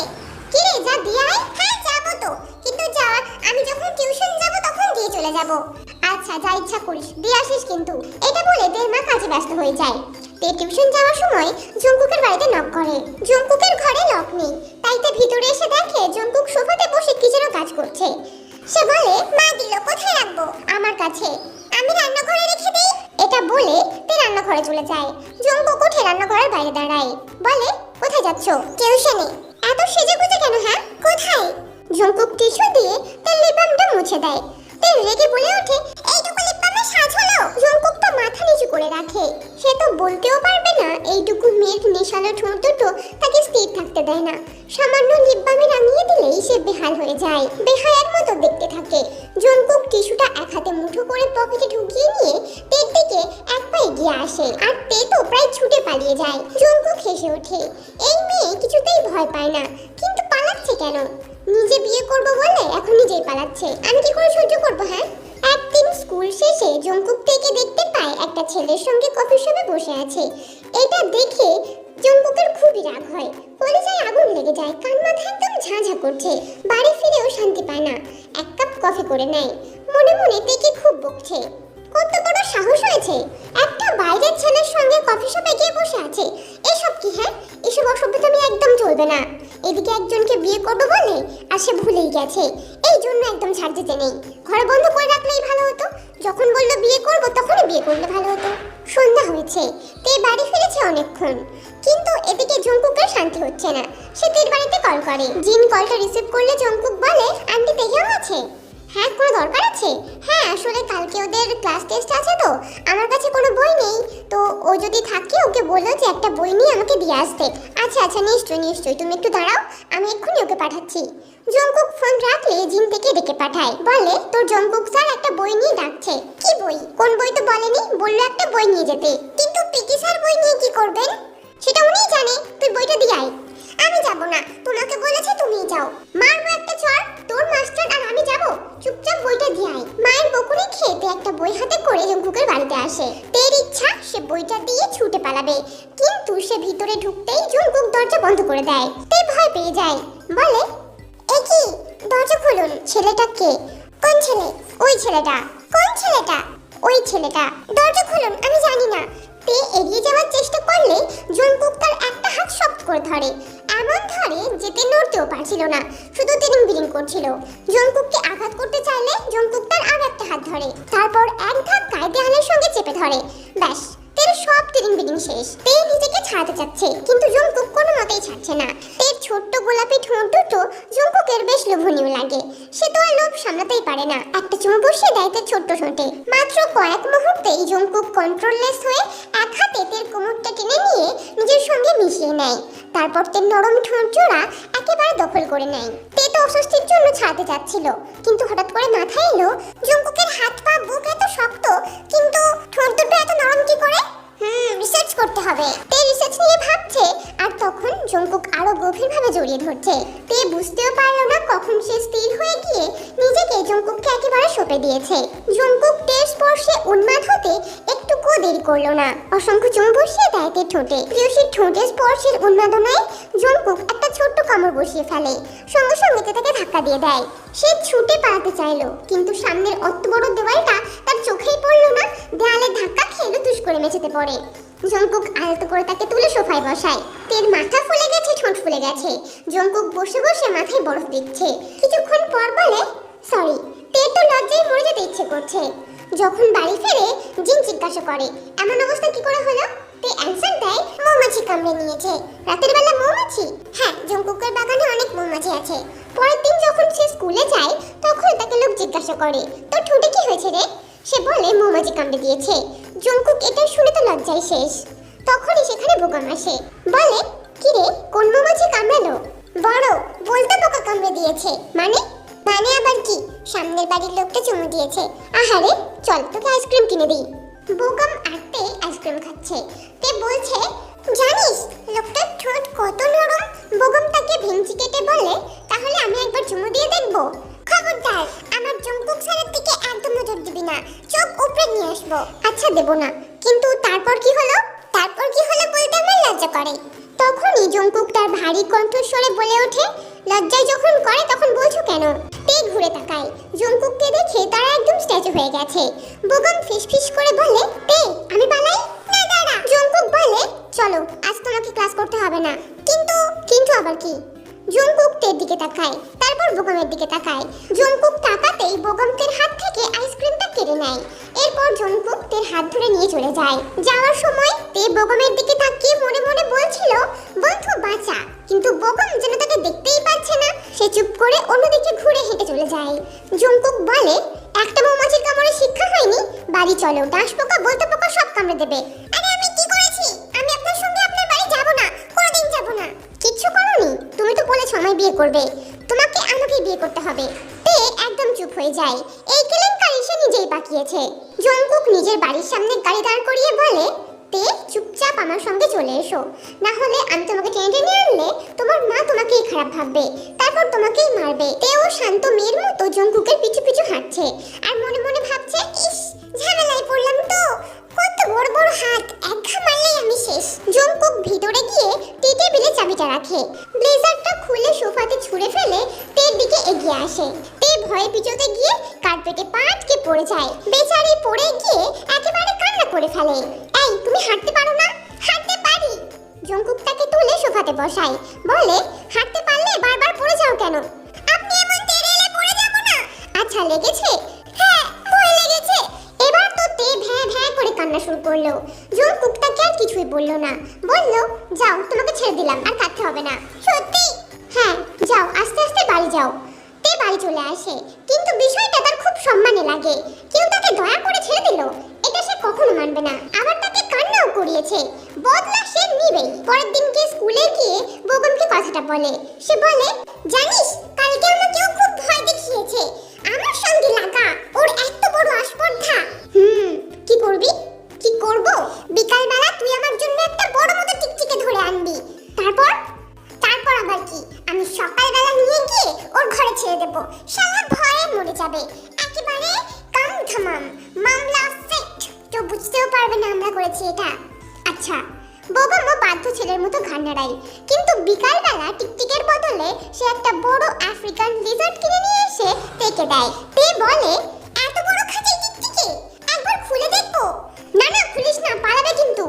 কি রে, যা দিয়াই? হ্যাঁ যাবো তো, কিন্তু যাওয়ার আমি যখন টিউশন যাব তখন দিয়ে চলে যাব। আচ্ছা, যা ইচ্ছা করিস, দিয়ে আসিস কিন্তু। এটা বলে তের মা কাজে ব্যস্ত হয়ে যায়। তে টিউশন যাওয়ার সময় জংকুকের বাড়িতে নক করে। জংকুকের ঘরে লক নেই, তাই তে ভিতরে এসে দেখে জংকুক সোফাতে বসে কি যেন কাজ করছে। সে বলে, মা দিল, কোথায় রাখবো? আমার কাছে। আমি রান্নাঘরে রেখে দিই। এটা বলে তে রান্নাঘরে চলে যায়। জংকুক উঠে রান্নাঘরের বাইরে দাঁড়ায়, বলে, কোথায় যাচ্ছ? টিউশনে। এত সেজেগুজে কেন? হ্যাঁ, কোথায়? জংকুক টিস্যু দিয়ে তার লিপ বামটা মুছে দেয়। তে রেগে বলে ওঠে, এইটুকু লিপ বামের সাজ হলো? জংকুক তো মাথা নিচু করে রাখে, সে তো বলতেও পারবে না এইটুকু মেয়ের নেশালো ঠোঁট দুটো তাকে স্থির থাকতে দেয় না। সামান্য লিপ বামে রাঙিয়ে দিলেই সে বেহাল হয়ে যায়, বেহায়ার মতো দেখতে থাকে। জংকুক টিস্যুটা এক হাতে মুঠো করে পকেটে ঢুকিয়ে নিয়ে তের দিকে এক পা এগিয়ে আসে, আর তে তো প্রায় ছুটে পালিয়ে যায়। জংকুক হেসে ওঠে, এই মেয়ে কিছুতেই ভয় পায় না, কিন্তু পালাচ্ছে কেন? নিজে বিয়ে করবো বলে এখন নিজেই পালাচ্ছে, আমি কি করে সহ্য করবো? হ্যাঁ। একদিন স্কুল শেষে জংকুক থেকে দেখতে পায় একটা ছেলের সঙ্গে কফি শপে বসে আছে। এটা দেখে জংকুকের খুবই রাগ হয়, কলিজায় আগুন লেগে যায়, কান মাথা একদম ঝাঁঝা করছে। বাড়ি ফিরেও শান্তি পায় না, 1 কাপ কফি করে নেয়। মনে মনে তেকে খুব বকছে, কত বড় সাহস হয়েছে, একটা বাইরের ছেলের সঙ্গে কফি শপে গিয়ে বসে আছে। এসব কি? হ্যাঁ, এসব অসভ্যতামি একদম চলবে না। এদিকে একজনকে বিয়ে করবে বলে আর সে ভুলেই গেছে, এই জন্য একদম ছাড় দিতে নেই। ঘরে বন্ধ করে রাখলেই ভালো হতো, যখন বললো বিয়ে করবো তখনই বিয়ে করলে ভালো হতো। সন্ধ্যা হয়েছে, তে বাড়ি ফিরেছে অনেকক্ষণ, কিন্তু এদিকে জংকুকের শান্তি হচ্ছে না। সে তের বাড়িতে কল করে। জিন কলটা রিসিভ করলে জংকুক বলে, আন্টি তেহিয়াও আছে? হ্যাঁ, কোনো দরকার আছে? হ্যাঁ, আসলে কালকে ওদের ক্লাস টেস্ট আছে, তো আমার কাছে কোনো বই নেই, তো ও যদি থাকে ওকে বলো যে একটা বই নিয়ে আমাকে দিয়ে আসতে। আচ্ছা আচ্ছা, নিশ্চয়ই নিশ্চয়ই, তুমি একটু দাঁড়াও, আমি এক্ষুনি ওকে পাঠাচ্ছি। জংকুক ফোন রাখলে জিন থেকে ডেকে পাঠায়, বলে, তোর জংকুক স্যার একটা বই নিয়ে ডাকছে। কি বই? কোন বই তো বলেনি, বললো একটা বই নিয়ে যেতে। কিন্তু পিকি স্যার বই নিয়ে কি করবেন সেটা উনিই জানে, তুই বইটা দিয়ে আয়। আমি যাব না, তোমাকে বলেছে তুমিই যাও। মারবো একটা চড়, তোর মাস্টার আর আমি যাব, চুপচাপ বইটা দিয়ে আয়। মায়ের বকুনি খেতে একটা বই হাতে করে জংকুকের বাড়িতে আসে। তের ইচ্ছা সে বইটা দিয়ে ছুটে পালাবে, কিন্তু সে ভিতরে ঢুকতেই জংকুক দরজা বন্ধ করে দেয়। তে ভয় পেয়ে যায়, বলে, এ কি, দরজা খুলুন। ছেলেটা কে? কোন ছেলে? ওই ছেলেটা। কোন ছেলেটা? ওই ছেলেটা। দরজা খুলুন, আমি জানি না। তে এগিয়ে যাওয়ার চেষ্টা করলে জংকুক তার একটা হাত শক্ত করে ধরে, এমন ধরে যে মেঝেতে নড়তেও পারছিল না, শুধু তিরিং বিরিং করছিল। জঙ্কুককে আঘাত করতে চাইলে জঙ্কুক তার আর একটা হাত ধরে, তারপর এক ধাক্কায় দেয়ালের সঙ্গে চেপে ধরে। ব্যাস, তের সব তিরিং বিরিং শেষ। তে নিজেকে ছাড়াতে চাচ্ছে, কিন্তু জঙ্কুক কোনো মতেই ছাড়ছে না। তের ছোট্ট গোলাপি ঠোঁট দুটো জঙ্কুকের বেশ লোভনীয় লাগে। সে তো আর লোভ সামলাতেই পারে না, একটা চুমু বসিয়ে দেয় তের ছোট্ট ঠোঁটে। মাত্র কয়েক মুহূর্তেই জঙ্কুক কন্ট্রোললেস হয়ে এক হাতে তের কোমরটা টেনে নিয়ে নিজের সঙ্গে মিশিয়ে নেয়। তারপর তের নরম ঠোঁট জোড়া একেবারে দখল করে নেয়। তে তো অস্বস্তির জন্য ছাড়তে যাচ্ছিল, কিন্তু হঠাৎ করে মাথায় এলো জঙ্কুকের হাত পা বুক এত শক্ত, কিন্তু ঠোঁট দুটো এত নরম কি করে? রিসার্চ করতে হবে। তে রিসার্চ নিয়ে ভাবছে, আর তখন জঙ্কুক আরো গভীরভাবে জড়িয়ে ধরছে। তে বুঝতেও পারলো না কখন সে স্থির হয়ে গিয়ে নিজেকে জঙ্কুককে একেবারে সঁপে দিয়েছে। জঙ্কুক তের স্পর্শে উন্মাদ হতে একটুকুও দেরি করলো না, অসংখ্য চুমু বসিয়ে দেয় তের ঠোঁটে। প্রিয়সীর ঠোঁটে স্পর্শের উন্মাদনায় জঙ্কুক একটা ছোট্ট কামড় বসিয়ে ফেলে, সঙ্গে সঙ্গে তে তাকে ধাক্কা দিয়ে দেয়। সে ছুটে পালাতে চাইলো, কিন্তু সামনের অত বড় দেওয়ালটা তার চোখেই পড়লো না। দেয়ালে ধাক্কা খেয়ে লুতুস করে মেঝেতে পড়ে। জঙ্কুক আলতো করে তাকে তুলে সোফায় বসায়। তের মাথা ফুলে গেছে, ঠোঁট ফুলে গেছে। জঙ্কুক বসে বসে মাথায় বরফ দিচ্ছে। কিছুক্ষণ পর বলে, সরি। তের তো লজ্জায় মরে যেতে ইচ্ছে করছে। যখন বাড়ি ফেরে জিন জিজ্ঞাসা করে, এমন অবস্থা কি করে হলো? তে অ্যানসার দেয়, মৌমাছি কামড়ে নিয়েছে। রাতের বেলা মৌমাছি? হ্যাঁ, জঙ্কুকের বাগানে অনেক মৌমাছি আছে। পরের দিন যখন সে স্কুলে যায় তখন তাকে লোক জিজ্ঞাসা করে, তোর ঠোঁটে কি হয়েছে রে? সে বলে মৌমাছি কামড়ে দিয়েছে। জঙ্কুক এটা শুনে তো লজ্জায় শেষ। তখনই সেখানে বোকাম আসে, বলে, কি রে, কোন মৌমাছি কামড়ালো? বড় বলতে পোকা কামড়ে দিয়েছে। মানে? মানে আবার কি? সামনের বাড়ির লোকটা চুমু দিয়েছে। আহারে, চল তোকে আইসক্রিম কিনে দিই। বোকাম আটতে আইসক্রিম খাচ্ছে। তে বলছে, জানিস লোকটার ঠোঁট কত নরম? বোকাম তাকে ভেঙচি কেটে বলে, তাহলে আমি একবার চুমু দিয়ে দেখবো। খবরদার, আমার জঙ্কুক স্যারের দিকে একদম নজর দিবি না, চোখ উপরে নিয়ে আসবো। আচ্ছা, দেব না। কিন্তু তারপর কি হলো? তারপর কি হলো বলতে আমার লজ্জা করে। তখনই জঙ্কুক তার ভারী কণ্ঠস্বরে বলে ওঠে, লজ্জায় যখন করে তখন বলছো কেন? তে ঘুরে তাকায়। জঙ্কুককে দেখে তারা একদম স্ট্যাচু হয়ে গেছে। বোগাম ফিসফিস করে বলে, তে আমি পালাই? না দাঁড়া। জঙ্কুক বলে, চলো, আজ তোমাকে ক্লাস করতে হবে না। কিন্তু আবার কি? জঙ্কুক তের দিকে তাকায়, তারপর বোগামের দিকে তাকায়। জঙ্কুক তাকাতেই বোগাম তের হাত থেকে আইসক্রিমটা কেড়ে নেয়। এরপর জঙ্কুক তের হাত ধরে নিয়ে চলে যায়। যাওয়ার সময় তে বোগামের দিকে তাকিয়ে মনে মনে বলছিল, বন্ধু বাঁচা। কিন্তু বোগাম যেন তাকে দেখতেই পাচ্ছে না। সে চুপ করে অন্যদিকে ঘুরে হেঁটে চলে যায়। জঙ্কুক বলে, একটা মৌমাছির কামড়ে শিক্ষা হয়নি, বাড়ি চলো, ডাঁশ পোকা বলতে পোকা সব কামড়ে দেবে। আরে আমি কি করেছি? আমি আপনার সঙ্গে আপনার বাড়ি যাব না, কোনোদিন যাব না। কিচ্ছু করোনি? তুমি তো বলেছো আমায় বিয়ে করবে, তোমাকে আমাকে বিয়ে করতে হবে। তে একদম চুপ হয়ে যায়। এই কেলেঙ্কারি সে নিজেই পাকিয়েছে। জঙ্কুক নিজের বাড়ির সামনে গাড়ি দাঁড় করিয়ে বলে, তে চুপচাপ আমার সঙ্গে চলে এসো, না হলে আমি তোমাকে টেনে টেনে আনলে তোমার মা তোমাকেই খারাপ ভাববে, তারপর তোমাকেই মারবে। তেও শান্ত মেয়ের মতো জঙ্কুকের পিছু পিছু হাঁটছে, আর মনে মনে ভাবছে, ইস, ঝামেলায় পড়লাম তো, কত বড় বড় হাত, এক ঘা মারলেই আমি শেষ। জঙ্কুক ভিতরে গিয়ে টি টেবিলে চাবিটা রাখে। ব্লেজারটা খুলে সোফাতে ছুঁড়ে ফেলে তের দিকে এগিয়ে আসে। তে ভয়ে পিছোতে গিয়ে কার্পেটে পা আটকে পড়ে যায়। বেচারি পড়ে গিয়ে একেবারে কান্না করে ফেলে। এই, তুমি হাঁটতে পারো না? হাঁটতে পারি। জঙ্কুক তাকে তুলে সোফাতে বসায়, বলে, হাঁটতে পারলে বারবার পড়ে যাও কেন? আপনি এমন তেড়ে এলে পড়ে যাব না। আচ্ছা, লেগেছে? হ্যাঁ, ভয় লেগেছে। এবার তো তে ভ্যাঁ ভ্যাঁ করে কান্না শুরু করলো। জঙ্কুক তাকে আর কিছুই বলল না, বলল, যাও, তোমাকে ছেড়ে দিলাম, আর কাঁদতে হবে না। সত্যি? হ্যাঁ, যাও, আস্তে আস্তে বাড়ি যাও। তে বাড়ি চলে আসে, কিন্তু বিষয়টা তার খুব সম্মানে লাগে। কেউ তাকে দয়া করে ছেড়ে দিল, এটা সে কখনো মানবে না। আবার তাকে কান্নাও করিয়েছে, বদলা সে নিবেই। পরের দিনকে স্কুলে গিয়ে বোগামকে কথাটা বলে। সে বলে, জানিস, কালকে আমাকেও খুব ভয় দেখিয়েছে। আমার সঙ্গে লাগা, ওর এত বড় আসপর্ধা। কি করবি? কি করব? বিকালবেলা তুই আমার জন্য একটা বড় মতো টিকটিকে ধরে আনবি। তারপর আবার কি? আমি সকালবেলা নিয়ে গিয়ে ওর ঘরে ছেড়ে দেব। শালা ভয়ে মরে যাবে। একেবারে কাম ধামাম, মামলা সেট। তো বুঝতেও পারবে না আমরা করেছি এটা। আচ্ছা, বোগামও বাধ্য ছেলের মতো ঘাড় নাড়াই। কিন্তু বিকালবেলা টিকটিকের বদলে সে একটা বড় আফ্রিকান লিজার্ড কিনে নিয়ে এসে তেকে দেয়। তে বলে, এত বড় খাঁচি টিকটিকি, একবার খুলে দেখবো? না না, খুলিস না, পালাবে কিন্তু।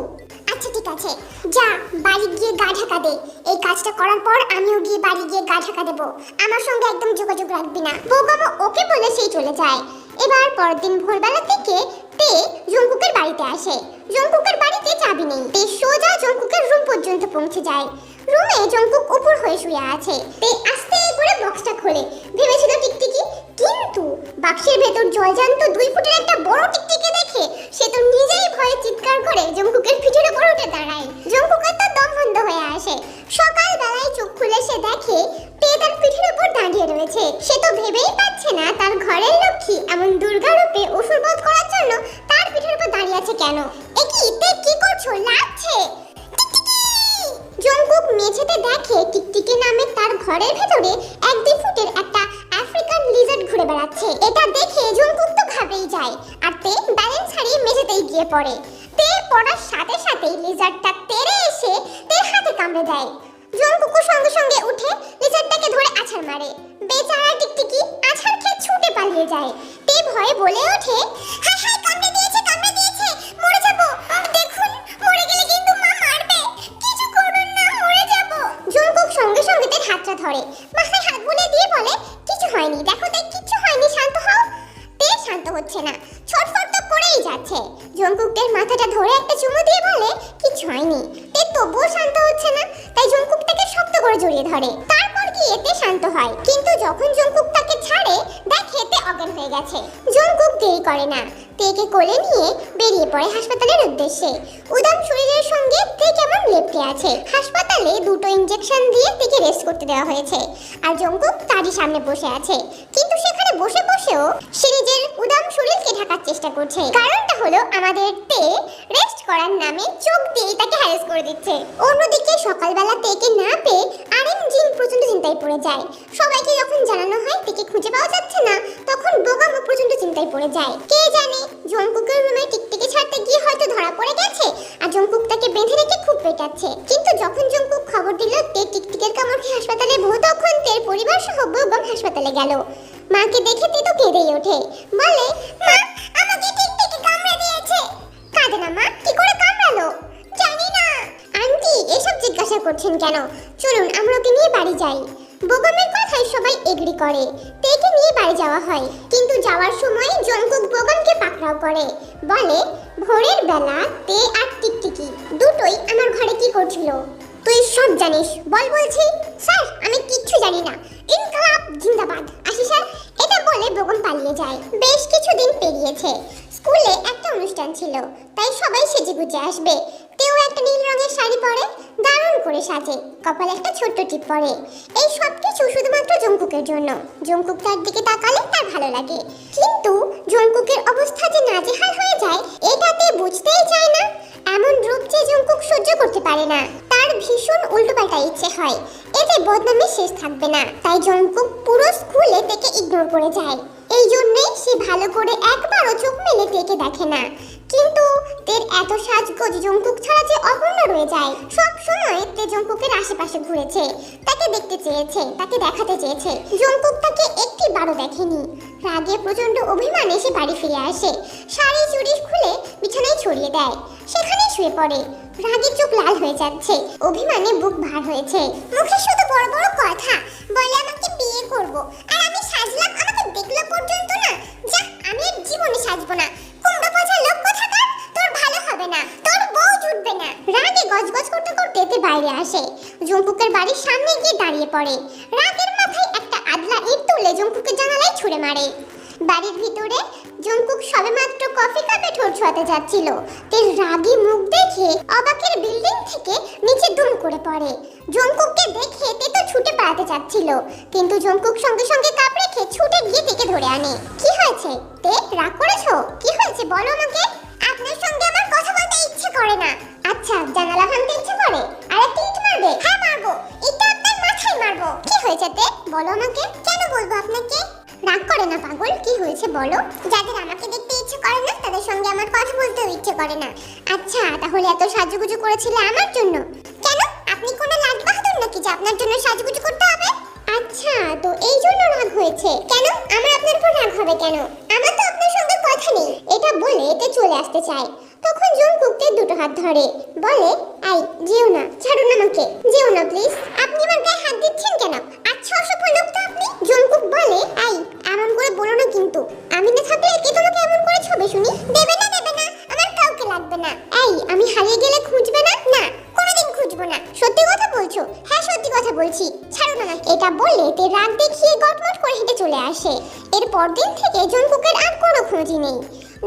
আচ্ছা ঠিক আছে, যা বাড়ি গিয়ে গা ঢাকা দে। এই কাজটা করার পর আমিও গিয়ে বাড়ি গিয়ে গা ঢাকা দেবো, আমার সঙ্গে একদম যোগাযোগ রাখবি না। বৌমামা ওকে বলে সেই চলে যায়। এবার পরের দিন ভোরবেলা থেকে তে জঙ্কুকের বাড়িতে আসে। জঙ্কুকের বাড়িতে চাবি নেই। তে সোজা জঙ্কুকের রুম পর্যন্ত পৌঁছে যায়। রুমে জঙ্কুক উপর হয়ে শুয়ে আছে। তে আস্তে করে বক্সটা খোলে, ভেবেছিল টিকটিকি, কিন্তু বাক্সের ভেতর জলজান্ত 2 ফুটের একটা বড় টিকটিকি দেখে সে তো নিজেই ভয়ে চিৎকার করে জঙ্কুকের পিঠের উপর উঠে দাঁড়ায়। জঙ্কুকের তো দম বন্ধ হয়ে আসে। সকাল বেলায় চোখ খুলে সে দেখে তে তার পিঠের উপর দাঁড়িয়ে রয়েছে। সে তো ভেবেই পাচ্ছে না তার ঘরের লক্ষ্মী এমন দুর্গা রূপে অসুর বধ করার জন্য তার পিঠের উপর দাঁড়িয়ে আছে কেন। এ কি, তে কি করছো? লাগছে। জঙ্কুক মেঝেতে দেখে টিকটিকি নামে তার ঘরের ভেতরে 1-2 ফুটের একটা আফ্রিকান লিজার্ড ঘুরে বেড়াচ্ছে। এটা দেখে জঙ্কুক তো ঘাবড়েই যায়, আর তে ব্যালেন্স হারিয়ে মেঝেতেই গিয়ে পড়ে। তে পড়ার সাথে সাথেই লিজার্ডটা তেড়ে এসে তের হাতে কামড়ে দেয়। জঙ্কুকও সঙ্গে সঙ্গে উঠে লিজার্ডটাকে ধরে আছাড় মারে। বেচারা টিকটিকি আছাড় খেয়ে ছুটে পালিয়ে যায়। তে ভয়ে বলে ওঠে, হায় হায়, কামড়ে দিয়েছে, কামড়ে দিয়েছে, মরে যাব, দেখুন, মরে গেলে কিন্তু মা মারবে, কিছু করুন না, মরে যাব। জঙ্কুক সঙ্গে সঙ্গে তের হাতটা ধরে, মাথায় হাত বুলিয়ে দিয়ে বলে, কিছু হয়নি, দেখো তাই কিচ্ছু হয়নি, শান্ত হও। তে শান্ত হচ্ছে না, ছটফট তো করেই যাচ্ছে। জঙ্কুক তের মাথাটা ধরে একটা চুমু দিয়ে বলে, কিছু হয়নি। তে তবুও শান্ত হচ্ছে না, তাই জঙ্কুক তাকে শক্ত করে জড়িয়ে ধরে। তারপর গিয়ে তে শান্ত হয়, কিন্তু যখন জঙ্কুক তাকে ছাড়ে দেখে তে অজ্ঞান হয়ে গেছে। জঙ্কুক দেরি করে না, তেকে কোলে নিয়ে বেরিয়ে পড়ে হাসপাতালের উদ্দেশ্যে। উদাম শরীরের সঙ্গে তে কেমন লেপ্টে আছে। হাসপাতালে 2টো ইনজেকশন দিয়ে তেকে রেস্ট করতে দেওয়া হয়েছে, আর জঙ্কুক তারই সামনে বসে আছে। কিন্তু সেখানে বসে বসেও সে নিজের উদাম শরীরকে ঢাকার চেষ্টা করছে। কারণটা হলো আমাদের তে রেস্ট করার নামে চোখ দিয়ে তাকে হ্যারাস করে দিচ্ছে। অন্যদিকে সকালবেলা তেকে না পেয়ে আরএম জিন প্রচন্ড চিন্তায় পড়ে যায়। সবাইকে যখন জানানো হয় তেকে খুঁজে পাওয়া যাচ্ছে না, তখন বোগামও প্রচন্ড চিন্তায় পড়ে যায়। কে জানে জঙ্কুকের রুমে টিকটিকি ছাড়তে গিয়ে হয়তো ধরা পড়ে গেছে, আর জঙ্কুক তাকে বেঁধে রেখে খুব পেটাচ্ছে। কিন্তু যখন জঙ্কুক খবর দিল তে টিকটিকের কামড়ে হাসপাতালে বহু, তখন তের পরিবার সহ বোগাম হাসপাতালে গেল। মাকে দেখে তে তো কেঁদেই ওঠে, বলে, মা, আমাকে টিকটিকি কামড়ে দিয়েছে। কাঁদে না মা, কি করে কামড়ালো? জানি না। আন্টি এসব জিজ্ঞাসা করছেন কেন? চলুন আমরা ওকে নিয়ে বাড়ি যাই। বোগামের কথায় সবাই এগ্রি করে। তেকে নিয়ে বাড়ি যাওয়া হয়, কিন্তু যাওয়ার সময় জঙ্কুক বোগামকে পাকড়াও করে, বলে, ভোরের বেলা তে আর টিকটিকি দুটোই আমার ঘরে কি করছিল? তুই সব জানিস, বল। বলছি স্যার, আমি কিচ্ছু জানি না, ইনকলাব জিন্দাবাদ। আসি স্যার। এটা বলে বোগাম পালিয়ে যায়। বেশ কিছুদিন পেরিয়েছে। স্কুলে একটা অনুষ্ঠান ছিল, তাই সবাই সেজেগুজে আসবে। তেও একটা নীল রঙের শাড়ি পরে দারুণ করে সাজে, কপালে একটা ছোট্ট টিপ পরে। এই সব কিছু শুধুমাত্র জঙ্কুকের জন্য। জঙ্কুক তার দিকে তাকালে তার ভালো লাগে, কিন্তু জঙ্কুকের অবস্থা যে নাজেহাল হয়ে যায় এটাতে বুঝতেই চায় না। এমন রূপ যে জঙ্কুক সহ্য করতে পারে না, তার ভীষণ উল্টোপাল্টা ইচ্ছে হয়। এতে বদনামে শেষ থাকবে না, তাই জঙ্কুক পুরো স্কুলে তেকে ইগনোর করে যায়। এই জন্যই সে ভালো করে একবারও চোখ মেলে তেকে দেখে না। কিন্তু তের এত সাজগোজ জঙ্কুক ছাড়া যে অপূর্ণ রয়ে যায়। সব সময় তে জঙ্কুকের আশেপাশে ঘুরেছে, তাকে দেখতে চেয়েছে, তাকে দেখাতে চেয়েছে। জঙ্কুক তাকে একটিবারও দেখেনি। রাগে প্রচন্ড অভিমানে সে বাড়ি ফিরে আসে, শাড়ি চুড়ি খুলে বিছানায় ছড়িয়ে দেয়, সেখানেই শুয়ে পড়ে। রাগে চোখ লাল হয়ে যাচ্ছে, অভিমানে বুক ভার হয়েছে। মুখে শুধু বড় বড় কথা বলে আমাকে বিয়ে করব, আর আমি সাজলাম, আমাকে দেখলো পর্যন্ত না। যা, আমি আর জীবনে সাজবো না। কুমড়ো পচা লোক কোথাকার, তোর ভালো হবে না, তোর বউ জুটবে না। রাগে গজগজ করতে করতে তে বাইরে আসে, জঙ্কুকের বাড়ির সামনে গিয়ে দাঁড়িয়ে পড়ে। রাগের মাথায় একটা আদলা ইট তুলে জঙ্কুকের জানালায় ছুঁড়ে মারে। বাড়ির ভিতরে জঙ্কুক সবেমাত্র কফি কাপে ঠোঁট ছোঁয়াতে যাচ্ছিল। তের রাগী মুখ দেখে অবাকের বিল্ডিং থেকে নিচে দুম করে পড়ে। জঙ্কুককে দেখে তে তো ছুটে পালাতে যাচ্ছিল, কিন্তু জঙ্কুক সঙ্গে সঙ্গে কাপ রেখে ছুটে গিয়ে তেকে ধরে আনে। কি হয়েছে তে, রাগ করেছো? কি হয়েছে বলো আমাকে। আপনার সঙ্গে আমার কথা বলতে ইচ্ছে করে না। আচ্ছা, জানালা ভাঙতে ইচ্ছে করে? আর একটা ইট মারবে? হ্যাঁ মারবো, ইটটা আপনার মাথায় মারবো। কি হয়েছে তে, বলো আমাকে। কেন বলবো আপনাকে? রাগ করে না পাগল, কি হয়েছে বলো। যাদের আমাকে দেখতে ইচ্ছে করে না তাদের সঙ্গে আমার কথা বলতেও ইচ্ছে করে না। আচ্ছা, তাহলে এত সাজুগুজু করেছিলে আমার জন্য কেন? আপনি কোনো লাট বাহাদুর নাকি যে আপনার জন্য সাজুগুজু করতে হবে? আচ্ছা, তো এই জন্য রাগ হয়েছে। কেন আমার আপনার উপর রাগ হবে কেন? আমার তো আপনার সঙ্গে কথা নেই। এটা বলে তে চলে আসতে চায়। তখন জঙ্কুক তের দুটো হাত ধরে বলে, আই যেও না, ছাড়ুন আমাকে, যেও না প্লিজ। আপনি আমার গায়ে হাত দিচ্ছেন কেন? আচ্ছা অসভ্য লোক তো আপনি। জঙ্কুক বলে, আই এমন করে বলো না কিন্তু, আমি না থাকলে কে তোমাকে এমন করে ছবে শুনি? দেবে না, আমার কাউকে লাগবে না। এই আমি হারিয়ে গেলে খুঁজবে না? না, কোনোদিন খুঁজবো না। সত্যি কথা বলছো? হ্যাঁ সত্যি কথা বলছি, ছাড়ুন আমাকে। এটা বলে তে রাগ দেখিয়ে গটমট করে হেঁটে চলে আসে। এর পরদিন থেকে জঙ্কুকের আর কোনো খোঁজই নেই।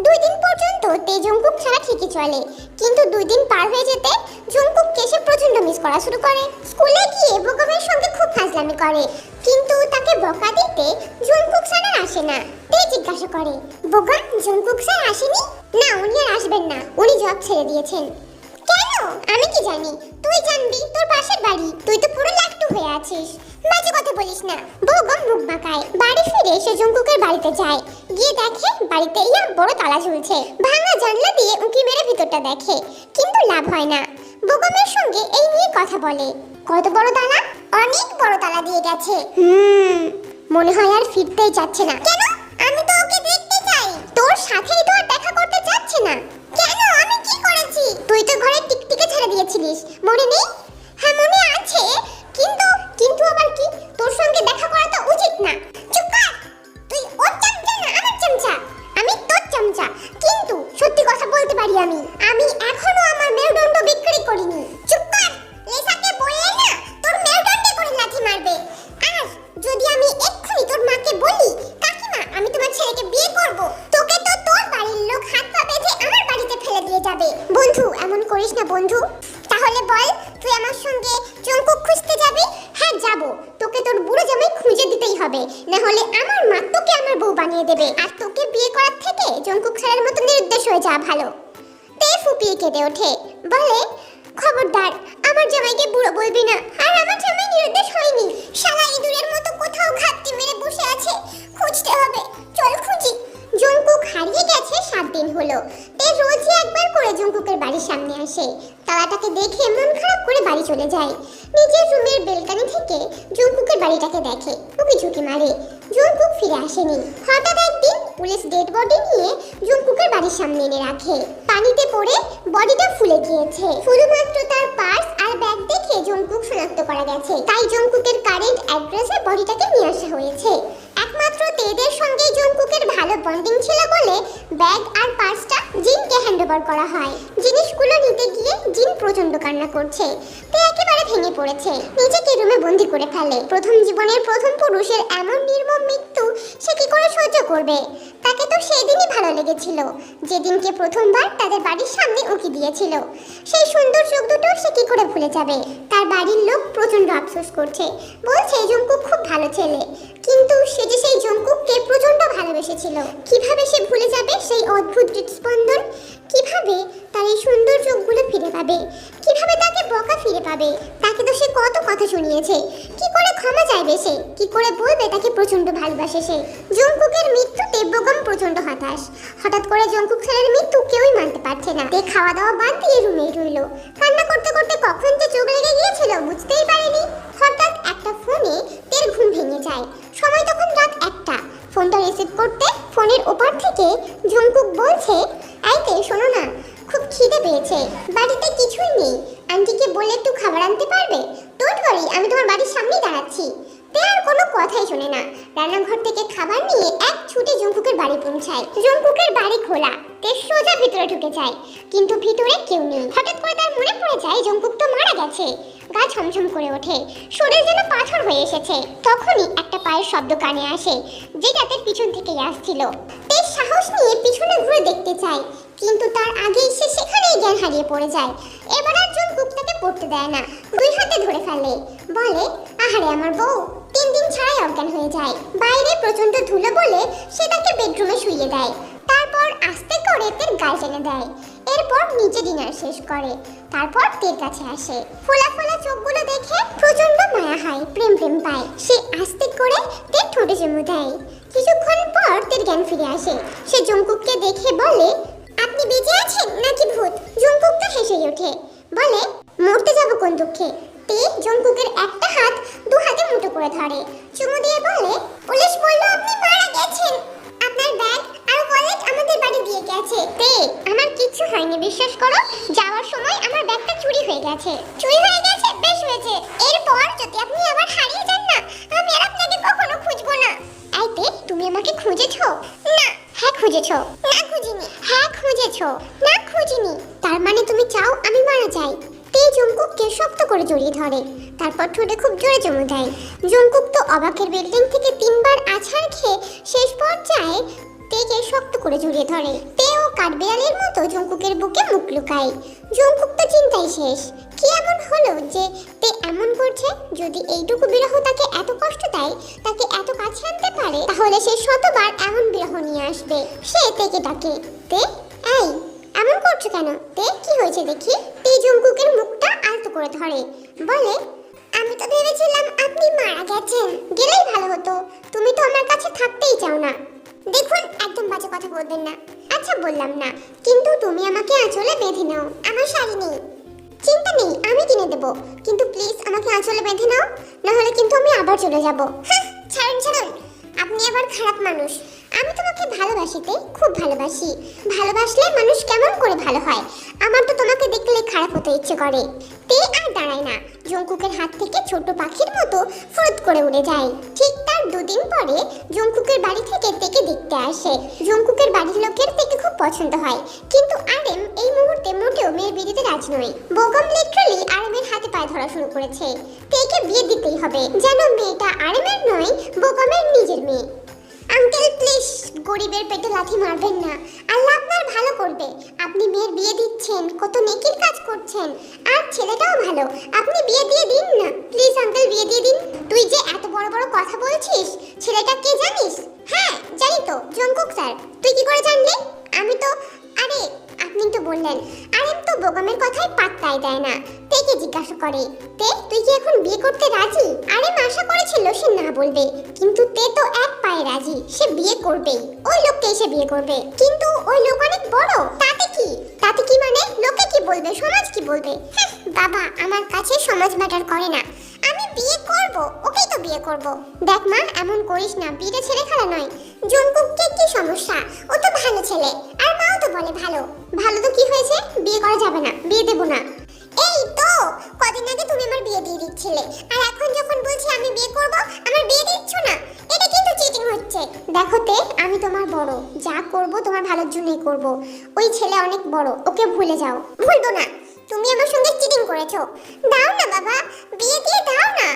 2 দিন পর্যন্ত তে জঙ্কুক ছাড়া ঠিকই চলে, কিন্তু 2 দিন পার হয়ে যেতে জঙ্কুককে সে প্রচন্ড মিস করা শুরু করে। স্কুলে গিয়ে বোকামের সঙ্গে খুব ফাজলামি করে, কিন্তু তাকে বকা দিতে জঙ্কুক স্যার আর আসে না। তে জিজ্ঞাসা করে, বোকা জঙ্কুক স্যার আসেনি? না, উনি আর আসবেন না, উনি জব ছেড়ে দিয়েছেন। কেন? আমি কি জানি? তুই জানবি, তোর পাশের বাড়ি, তুই তো পুরো লাট্টু হয়ে আছিস। বাজে কথা বলিস না। বোগম মুখ বাঁকায়। বাড়ি ফিরে সে জঙ্কুকের বাড়িতে যায়, গিয়ে দেখে বাড়িতে ইয়া বড় তালা ঝুলছে। ভাঙা জানলা দিয়ে উঁকি মেরে ভিতরটা দেখে, কিন্তু লাভ হয় না। বোগমের সঙ্গে এই নিয়ে কথা বলে। কত বড় তালা? অনেক বড় তালা দিয়ে গেছে। মনে হয় আর ফিরতেই চাচ্ছে না। কেন? আমি তো ওকে দেখতে চাই। তোর সাথেই তো আর দেখা করতে চাচ্ছে না। কেন? আমি কি করেছি? তুই তো ঘরে টিকটিকে ছেড়ে দিয়েছিলিস, মনে নেই? হ্যাঁ মনে আছে, কিন্তু কিন্তু আবার কি? তোর সঙ্গে দেখা করা তো উচিত না। চুপ কর। তুই ওর চামচা না আমার চামচা। আমি তোর চামচা, কিন্তু সত্যি কথা বলতে পারি আমি এখনো আমার মেরুদণ্ড বিক্রি করিনি। চুপ কর। লেসাকে বললে না তোর মেরুদণ্ডে করে লাথি মারবে। আর যদি আমি এক্ষুনি তোর মাকে বলি, কাকিমা আমি তোমার ছেলেকে বিয়ে করব, তোকে তো তোর বাড়ির লোক হাত পা বেঁধে আমার বাড়িতে ফেলে দিয়ে যাবে। বন্ধু এমন করিস না বন্ধু। তাহলে বল তুই আমার সঙ্গে জঙ্কুক খুঁজতে যাবি? হ্যাঁ যাব। তোকে তোর বুড়ো জামাই খুঁজে দিতেই হবে, না হলে আমার মা তোকে আমার বউ বানিয়ে দেবে। আর তোকে বিয়ে করার থেকে জঙ্কুক স্যারের মতো নিরুদ্দেশ হয়ে যা ভালো। তে ফুপিয়ে কেঁদে ওঠে, বলে, খবরদার আমার জামাইকে বুড়ো বলবি না। আর আমার জামাই নিরুদ্দেশ হয়নি, শালা ইঁদুরের মতো কোথাও ঘাপটি মেরে বসে আছে, খুঁজতে হবে, চল খুঁজি। জঙ্কুক হারিয়ে গেছে 7 দিন হলো। তে রোজই একবার করে জঙ্কুকের বাড়ির সামনে আসে। তালাটাকে দেখে মন খারাপ করে বাড়ি চলে যায়। নিজের রুমের বেলকানি থেকে জঙ্কুকের বাড়িটাকে দেখে, উকি ঝুঁকি মারে। জঙ্কুক ফিরে আসেনি। হঠাৎ একদিন পুলিশ ডেড বডি নিয়ে জঙ্কুকের বাড়ির সামনে এনে রাখে। পানিতে পড়ে বডিটা ফুলে গিয়েছে। শুধুমাত্র তার পার্স আর ব্যাগ দেখে জঙ্কুক শনাক্ত করা গেছে, তাই জঙ্কুকের কারেন্ট অ্যাড্রেসে বডিটাকে নিয়ে আসা হয়েছে। একমাত্র তেদের সঙ্গে জঙ্কুকের ভালো বন্ডিং ছিল বলে ব্যাগ আর পার্সটা জিনকে হ্যান্ডওভার করা হয়। জিনিসগুলো নিতে গিয়ে জিন প্রচন্ড কান্না করছে। তে একেবারে ভেঙে পড়েছে, নিজেকে রুমে বন্দি করে ফেলে। প্রথম জীবনের প্রথম পুরুষের এমন নির্মম মৃত্যু সে কি করে সহ্য করবে? তাকে তো সেই দিনই ভালো লেগেছিল, যেদিনকে প্রথমবার তাদের বাড়ির সামনে উকি দিয়েছিল। সেই সুন্দর চোখ দুটো সে কি করে ভুলে যাবে? তার বাড়ির লোক প্রচন্ড আফসোস করছে, বলছে জঙ্কুক খুব ভালো ছেলে, কিন্তু সে যে সেই জঙ্কুককে প্রচন্ড ভালোবেসেছিল। কিভাবে সে ভুলে যাবে সেই অদ্ভুত হৃদস্পন্দন? কিভাবে তার এই সুন্দর চোখগুলো ফিরে পাবে? কিভাবে তাকে বকা ফিরে পাবে? তাকে তো সে কত কথা শুনিয়েছে, কি করে ক্ষমা চাইবে সে? কি করে বলবে তাকে প্রচন্ড ভালোবাসে সে? জঙ্কুকের মৃত্যুতে বোগম প্রচন্ড হতাশ। হঠাৎ করে জঙ্কুক স্যারের মৃত্যু কেউই মানতে পারছে না। তে খাওয়া দাওয়া বাদ দিয়ে রুমেই রইল। কান্না করতে করতে কখন যে চোখ লেগে গিয়েছিল বুঝতেই পারেনি। হঠাৎ একটা ফোনে তের ঘুম ভেঙে যায়। সময় তখন রাত 1টা। ফোনটা রিসিভ করতে ফোনের ওপার থেকে জঙ্কুক বলছে, আইতে শোনো না, খুব খিদে পেয়েছে, বাড়িতে কিছুই নেই, আন্টিকে বলে একটু খাবার আনতে পারবে? ডোন্ট ওয়ারি, আমি তোমার বাড়ির সামনেই দাঁড়াচ্ছি। তে আর কোনো কথাই শোনে না, রান্নাঘর থেকে খাবার নিয়ে এক ছুটে জঙ্কুকের বাড়ি পৌঁছায়। জঙ্কুকের বাড়ি খোলা, তে সোজা ভিতরে ঢুকে যায়, কিন্তু ভিতরে কেউ নেই। হঠাৎ করে তার মনে পড়ে যায় জঙ্কুক তো মারা গেছে। গা ছমছম করে ওঠে, শরীর যেন পাথর হয়ে এসেছে। তখনই একটা পায়ের শব্দ কানে আসে, যেটা তার পিছন থেকেই আসছিল। তে সাহস নিয়ে পিছনে ঘুরে দেখতে চায়, কিন্তু তার আগেই সে সেখানেই জ্ঞান হারিয়ে পড়ে যায়। এবার আর জঙ্কুক তাকে পড়তে দেয় না, 2 হাতে ধরে ফেলে, বলে, আহারে আমার বউ 3 দিন ছাড়াই অজ্ঞান হয়ে যায়। বাইরে প্রচন্ড ধুলো বলে সে তাকে বেডরুমে শুইয়ে দেয়। তারপর আস্তে করে তের গাল টেনে দেয়। এরপর নিচে ডিনার শেষ করে, তারপর তের কাছে আসে। ফোলা ফোলা চোখগুলো দেখে প্রচন্ড মায়া হয়, প্রেম প্রেম পায়। সে আস্তে করে তের ঠোঁটে চুমু দেয়। কিছুক্ষণ পর তের জ্ঞান ফিরে আসে। সে জঙ্কুককে দেখে বলে, আপনি বেঁচে আছেন নাকি ভূত? জঙ্কুক তো হেসেই ওঠে, বলে, মরতে যাব কোন দুঃখে? তে জঙ্কুকের একটা হাত 2 হাতে মুঠো করে ধরে, চুমু দিয়ে বলে, পুলিশ বলল আপনি মারা গেছেন। আপনার ব্যাগ আর ওয়ালেট ব্যাগ আমাদের বাড়ি দিয়ে গেছে। তে আমার কিচ্ছু হয়নি, বিশ্বাস করো। যাওয়ার সময় আমার ব্যাগটা চুরি হয়ে গেছে। চুরি হয়ে গেছে? বেশ হয়েছে। এরপর যদি আপনি আবার হারিয়ে যান না, আমি আর আপনাকে কখনো খুঁজবো না। এই তে, তুমি আমাকে খুঁজেছো? না। হ্যাঁ খুঁজেছো। না খুঁজিনি। হ্যাঁ খুঁজেছো। না খুঁজিনি। তার মানে তুমি চাও আমি মারা যাই? তে জঙ্কুককে শক্ত করে জড়িয়ে ধরে, তারপর ঠোঁটে খুব জোরে চুমু দেয়। জঙ্কুক তো অবাকের বিল্ডিং থেকে 3বার আছাড় খেয়ে শেষ পর্যায়ে তেকে শক্ত করে জড়িয়ে ধরে। তেও কাঠবিড়ালের মতো জঙ্কুকের বুকে মুখ লুকায়। জঙ্কুক তো চিন্তাই শেষ। কি এমন হলো যে তে এমন করছে? যদি এইটুকু বিরহ তাকে এত কষ্ট দেয়, তাকে এত কাছে আনতে পারে, তাহলে সে শতবার এমন বিরহ নিয়ে আসবে। সে তেকে ডাকে, তে এই এমন করছো কেন? তে কি হয়েছে দেখি। তে জঙ্কুকের মুখটা আলতো করে ধরে, বলে, আমি তো ভেবেছিলাম আপনি মারা গেছেন। গেলেই ভালো হতো, তুমি তো আমার কাছে থাকতেই চাও না। দেখুন, একদম বাজে কথা বলবেন না। আচ্ছা বললাম না, কিন্তু তুমি আমাকে আঁচলে বেঁধে নাও। আমার শাড়ি নেই। চিন্তা নেই, আমি কিনে দেবো, কিন্তু প্লিজ আমাকে আঁচলে বেঁধে নাও, না হলে কিন্তু আমি আবার চলে যাব। ছাড়ুন ছাড়ুন, আপনি আবার খারাপ মানুষ। আমি তোমাকে ভালোবাসিতে খুব ভালোবাসি। ভালোবাসলে মানুষ কেমন করে ভালো হয়? আমার তো তোমাকে দেখলে খারাপ হতে ইচ্ছে করে। তে আর দাঁড়ায় না, জঙ্কুকের হাত থেকে ছোট পাখির মতো ফুরুত করে উড়ে যায়। ঠিক তার 2 দিন পরে জঙ্কুকের বাড়ি থেকে তেকে দেখতে আসে। জঙ্কুকের বাড়ির লোকের তেকে খুব পছন্দ হয়, কিন্তু আরেম এই মুহূর্তে মোটেও মেয়ের বিয়ে দিতে রাজি নয়। বোগম লিটারালি আরেমের হাতে পায়ে ধরা শুরু করেছে। তেকে বিয়ে দিতেই হবে, যেন মেয়েটা আরেমের নয়, বোগমের নিজের মেয়ে। আঙ্কেল প্লিজ, গরিবের পেটে লাথি মারবেন না। আল্লাহ আপনার ভালো করবে। আপনি মেয়ের বিয়ে দিচ্ছেন, কত নেকির কাজ করছেন। আর ছেলেটাও ভালো, আপনি বিয়ে দিয়ে দিন না প্লিজ। আঙ্কেল বিয়ে দিয়ে দিন। তুই যে এত বড় বড় কথা বলছিস, ছেলেটা কে জানিস? হ্যাঁ জানি তো, জঙ্কুক স্যার। তুই কি করে জানলি? আমি তো, আরে আপনি তো বললেন। আরেম তো বোগমের কথায় পাত্তাই দেয় না। তেকে জিজ্ঞাসা করে, তে তুই কি এখন বিয়ে করতে রাজি? আরেম আশা করেছিল সে না বলবে, কিন্তু তে তো এক পায়ে রাজি। সে বিয়ে করবেই, ওই লোককে এসে বিয়ে করবে। কিন্তু ওই লোক অনেক বড়। তাতে কি? তাতে কি মানে? লোকে কি বলবে, সমাজ কি বলবে? বাবা, আমার কাছে সমাজ ম্যাটার করে না। আমি বিয়ে করব, ওকেই তো বিয়ে করব। দেখ মা, এমন করিস না, বিয়েটা ছেলে খেলা নয়। জঙ্কুককে কি সমস্যা? ও তো ভালো ছেলে, আর মাও তো বলে ভালো। ভালো তো কি হয়েছে? বিয়ে করা যাবে না, বিয়ে দেব না। এই তো কদিন আগে তুমি আমার বিয়ে দিয়ে দিচ্ছিলে, আর এখন যখন বলছি আমি বিয়ে করব, আমার বিয়ে দিচ্ছ না। এটা কিন্তু চিটিং হচ্ছে। দেখো তে, আমি তোমার বড়, যা করব তোমার ভালোর জন্যই করব। ওই ছেলে অনেক বড়, ওকে ভুলে যাও। ভুলবো না। তুমি আমার সঙ্গে চিটিং করেছো। দাও না বাবা, বিয়ে দিয়ে দাও না।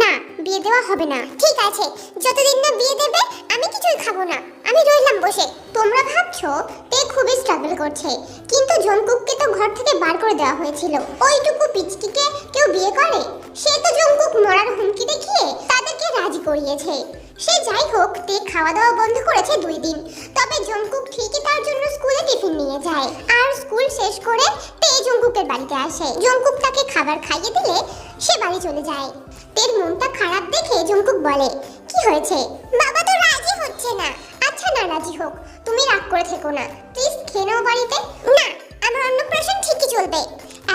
না, বিয়ে দেওয়া হবে না। ঠিক আছে, যতদিন না বিয়ে দেবে আমি কিছুই খাবো না, আমি রইলাম বসে। তোমরা ভাবছো তে খুবই স্ট্রাগল করছে, কিন্তু জঙ্কুককে তো ঘর থেকে বার করে দেওয়া হয়েছিল। ওইটুকু পিচকিকে কেউ বিয়ে করে? সে তো জঙ্কুক মরার হুমকি দেখিয়ে তাদেরকে রাজি করিয়েছে। সে যাই হোক, তে খাওয়া দাওয়া বন্ধ করেছে 2 দিন। তবে জঙ্কুক ঠিকই তার জন্য স্কুলে টিফিন নিয়ে যায়, আর স্কুল শেষ করে তে জঙ্কুকের বাড়িতে আসে। জঙ্কুক তাকে খাবার খাইয়ে দিলে সে বাড়ি চলে যায়। তের মনটা খারাপ দেখে জঙ্কুক বলে, কি হয়েছে? বাবা তো রাজি হচ্ছে না। আচ্ছা না রাজি হোক, তুমি রাগ করে থেকো না, প্লিজ খেয়ে নাও বাড়িতে। না, আমার অন্নপ্রাশন ঠিকই চলবে।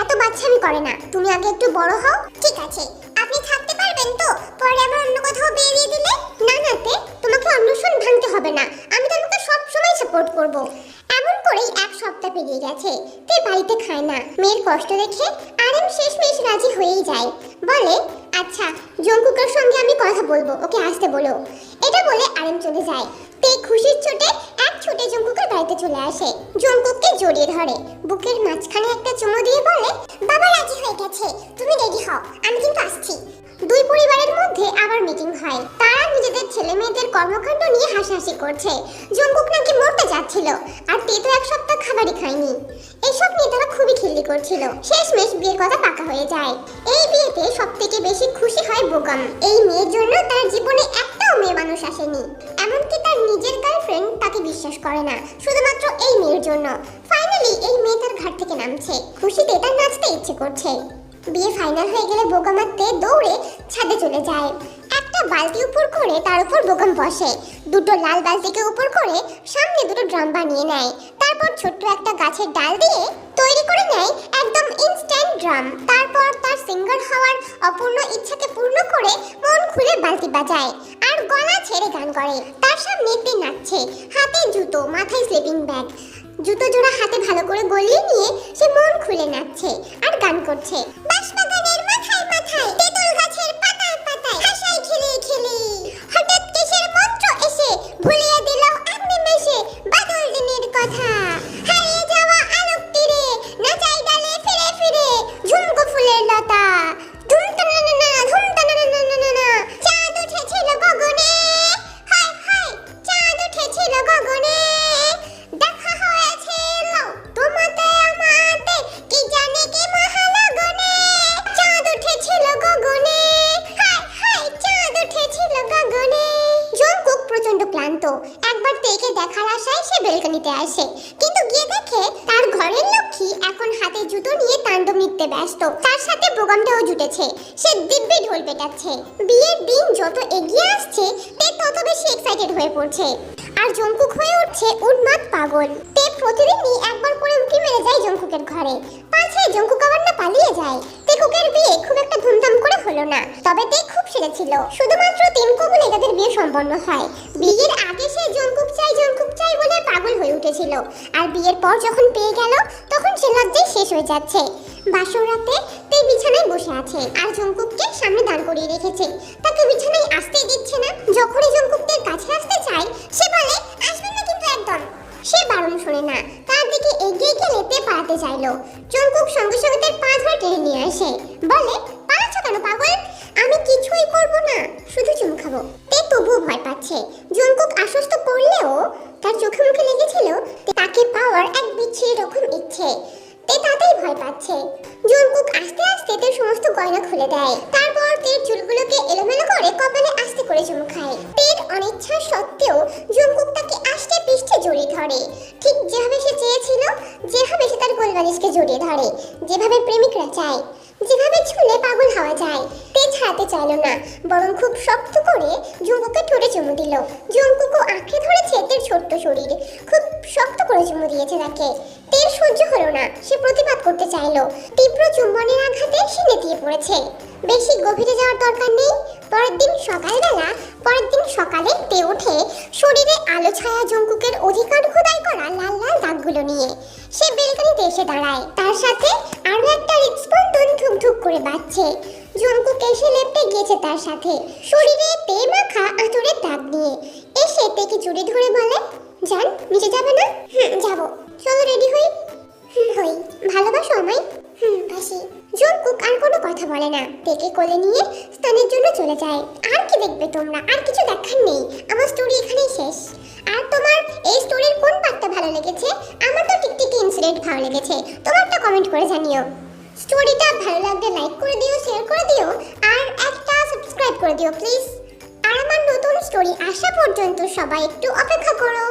এত বাচ্চামি করে না, তুমি আগে একটু বড় হও। ঠিক আছে, আপনি থাকতে পারবেন তো? পরে আবার অন্য কোথাও বিয়ে দিয়ে দিলে? না না তে, তোমাকে অন্নপ্রাশন ভাঙতে হবে না, আমি তোমাকে সব সময় সাপোর্ট করব। এমন করেই 1 সপ্তাহ পেরিয়ে গেছে। তে বাড়িতে খায় না। মেয়ের কষ্ট দেখে আরেম শেষমেশ রাজি হয়েই যায়। বলে, আচ্ছা জঙ্কুকের সঙ্গে আমি কথা বলবো, ওকে আসতে বলো। এটা বলে আরেম চলে যায়। তে খুশির চোটে এক ছুটে জঙ্কুকের বাড়িতে চলে আসে। জঙ্কুককে জড়িয়ে ধরে, বুকের মাঝখানে একটা চুমু দিয়ে বলে, বাবা রাজি হয়ে গেছে, তুমি রেডি হও, আমি কিন্তু আসছি। 2 পরিবারের মধ্যে আবার মিটিং হয়। তারা নিজেদের ছেলে মেয়েদের কর্মকাণ্ড নিয়ে হাসাহাসি করছে। জঙ্কুক নাকি মরতে যাচ্ছিল, আর তে তো 1 সপ্তাহ খাবারই খায়নি। এসব নিয়ে তারা খুবই খিল্লি করছিল। শেষমেশ বিয়ের কথা পাকা হয়ে যায়। এই বিয়েতে সবথেকে বেশি খুশি হয় বোগম। এই মেয়ের জন্য তার জীবনে একটাও মেয়ে মানুষ আসেনি, এমনকি তার নিজের গার্লফ্রেন্ড তাকে বিশ্বাস করে না, শুধুমাত্র এই মেয়ের জন্য। ফাইনালি এই মেয়ে তার ঘাট থেকে নামছে, খুশিতে তার নাচতে ইচ্ছে করছে। বিয়ে ফাইনাল হয়ে গেলে বোগম আর তে দৌড়ে ছাদে চলে যায়। একটা বালতি উপর করে তার উপর বোগম বসে। 2টো লাল বালতিকে উপর করে সামনে 2টো ড্রাম বানিয়ে নেয়। তারপর ছোট্ট একটা গাছের ডাল দিয়ে তৈরি করে নেয় একদম ইনস্ট্যান্ট ড্রাম। তারপর তার সিঙ্গার হওয়ার অপূর্ণ ইচ্ছাকে পূর্ণ করে মন খুলে বালতি বাজায়, আর গলা ছেড়ে গান করে। তার সামনে তে নাচছে, হাতে জুতো, মাথায় স্লিপিং ব্যাগ। জুতো জোড়া হাতে ভালো করে গলিয়ে নিয়ে সে মন খুলে নাচছে আর গান করছে। বাঁশবাগানের মাথায় মাথায়, তেঁতুল গাছের পাতায় পাতায়, হাসায় খেলে খেলে, হঠাৎ কিসের মন্ত্র এসে ভুলিয়ে দিল এক নিমেষে বাদল দিনের কথা। হারিয়ে যাওয়া আলোক তীরে, নাচাই ডালে ফিরে ফিরে, ঝুমকো ফুলের লতা। ধুম টানানা ধুম টানানা, চাঁদ উঠেছিল গগনে, হায় হায় চাঁদ উঠেছিল গগনে। দেখা হয়েছিল তোমাতে আমাতে, কি জানে কি মহালগনে। চাঁদ উঠেছিল গগনে, হায় হায় চাঁদ উঠেছিল গগনে। জঙ্কুক প্রচন্ড ক্লান্ত। একবার তেকে দেখার আশায় সে বেলকনিতে আসে, কিন্তু গিয়ে দেখে তার ঘরের লক্ষ্মী এখন হাতে জুতো নিয়ে তাণ্ডব নৃত্যে ব্যস্ত। তার সাথে বোগামটাও জুটেছে। সে দিব্যি ঢোল পেটাচ্ছে। বিয়ের দিন যত এগিয়ে আসছে তে তত বেশি এক্সাইটেড হয়ে পড়ছে, আর জঙ্কুক হয়ে উঠছে উন্মাদ পাগল। তে প্রতিদিনই একবার করে উঁকি মেরে যায় জঙ্কুকের ঘরে। পাছে জঙ্কুক আবার না পালিয়ে যায়। তেকুকের বিয়ে খুব একটা ধুমধাম করে হলো না, তবে তে খুব সেরেছিল। শুধুমাত্র 3 কবুলে তাদের বিয়ে সম্পন্ন হয়। বিয়ের আগে সে জঙ্কুক চাই বলে পাগল হয়ে উঠেছিল, আর বিয়ের পর যখন পেয়ে গেল তখন সে লজ্জায় শেষ হয়ে যাচ্ছে। বাসর রাতে তে বিছানায় বসে আছে আর জঙ্কুককে সামনে দাঁড় করিয়ে রেখেছে। তাকে বিছানায় আসতেই দিচ্ছে না। যখনই জঙ্কুকদের কাছে আসতে চায় সে বলে, আসবেন না কিন্তু একদম। সে বারণ শোনে না। তার দিকে এগিয়ে গেলে তে পালাতে চাইলো। জঙ্কুক সঙ্গে সঙ্গে তার পা ধরে টেনে নিয়ে আসে, বলে, পালাচ্ছ কেন পাগল? আমি কিছুই করব না, শুধু চুমু খাবো। তে তবুও ভয় পাচ্ছে। জঙ্কুক আশ্বস্ত করলেও তার চোখে মুখে লেগেছিল তাকে পাওয়ার এক বিচ্ছিরি রকম ইচ্ছে। তে তাতেই ভয় পাচ্ছে। জঙ্কুক আস্তে আস্তে তার সমস্ত গয়না খুলে দেয়। তারপর তের চুলগুলোকে এলোমেলো করে কপালে আস্তে করে চুমু খায়। তের অনিচ্ছা সত্ত্বেও জঙ্কুক তাকে আস্তে পিষ্টে জড়িয়ে ধরে, ঠিক যেভাবে সে চেয়েছিল, যেভাবে সে তার গোলবালিশকে জড়িয়ে ধরে, যেভাবে প্রেমিকরা চায়, যেভাবে ছুলে পাগল হওয়া যায়। তে ছাড়াতে চাইল না, বরং খুব শক্ত করে জঙ্কুককে ঠোঁটে চুমু দিল। জঙ্কুকও আঁকড়ে ধরেছে তের ছোট্ট শরীর, খুব শক্ত করে চুমু দিয়েছে তাকে। তের সহ্য হলো না, সে প্রতিবাদ করতে চাইলো। তীব্র চুম্বনের আঘাতে সে নেতিয়ে পড়েছে। বেশি গভীরে যাওয়ার দরকার নেই। পরের দিন সকালে তে ওঠে শরীরে আলো ছায়া জঙ্কুকের অধিকার খোদাই করা লাল লাল দাগগুলো নিয়ে। সে বেলকনিতে এসে দাঁড়ায়। তার সাথে আরো একটা হৃদস্পন্দন ধুক ধুক করে বাজছে। জঙ্কুক এসে লেপটে গিয়েছে তার সাথে, শরীরে তে মাখা আঁচড়ের দাগ নিয়ে। এসে তেকে জড়িয়ে ধরে বলে, জান নিচে যাবে না? যাবো, চলো রেডি হই। হই। ভালোবাসো আমায়? বাসি। জঙ্কুক আর কোনো কথা বলে না, তেকে কোলে নিয়ে স্নানের জন্য চলে যায়। আর কি দেখবে তোমরা? আর কিছু দেখার নেই। আমার স্টোরি এখানেই শেষ। আর তোমার এই স্টোরির কোন পার্টটা ভালো লেগেছে? আমার তো টিকটিকি ইনসিডেন্ট ভালো লেগেছে। তোমারটা কমেন্ট করে জানিও। স্টোরিটা ভালো লাগলে লাইক করে দিও, শেয়ার করে দিও, আর একটা সাবস্ক্রাইব করে দিও প্লিজ। আর আমার নতুন স্টোরি আসা পর্যন্ত সবাই একটু অপেক্ষা করো।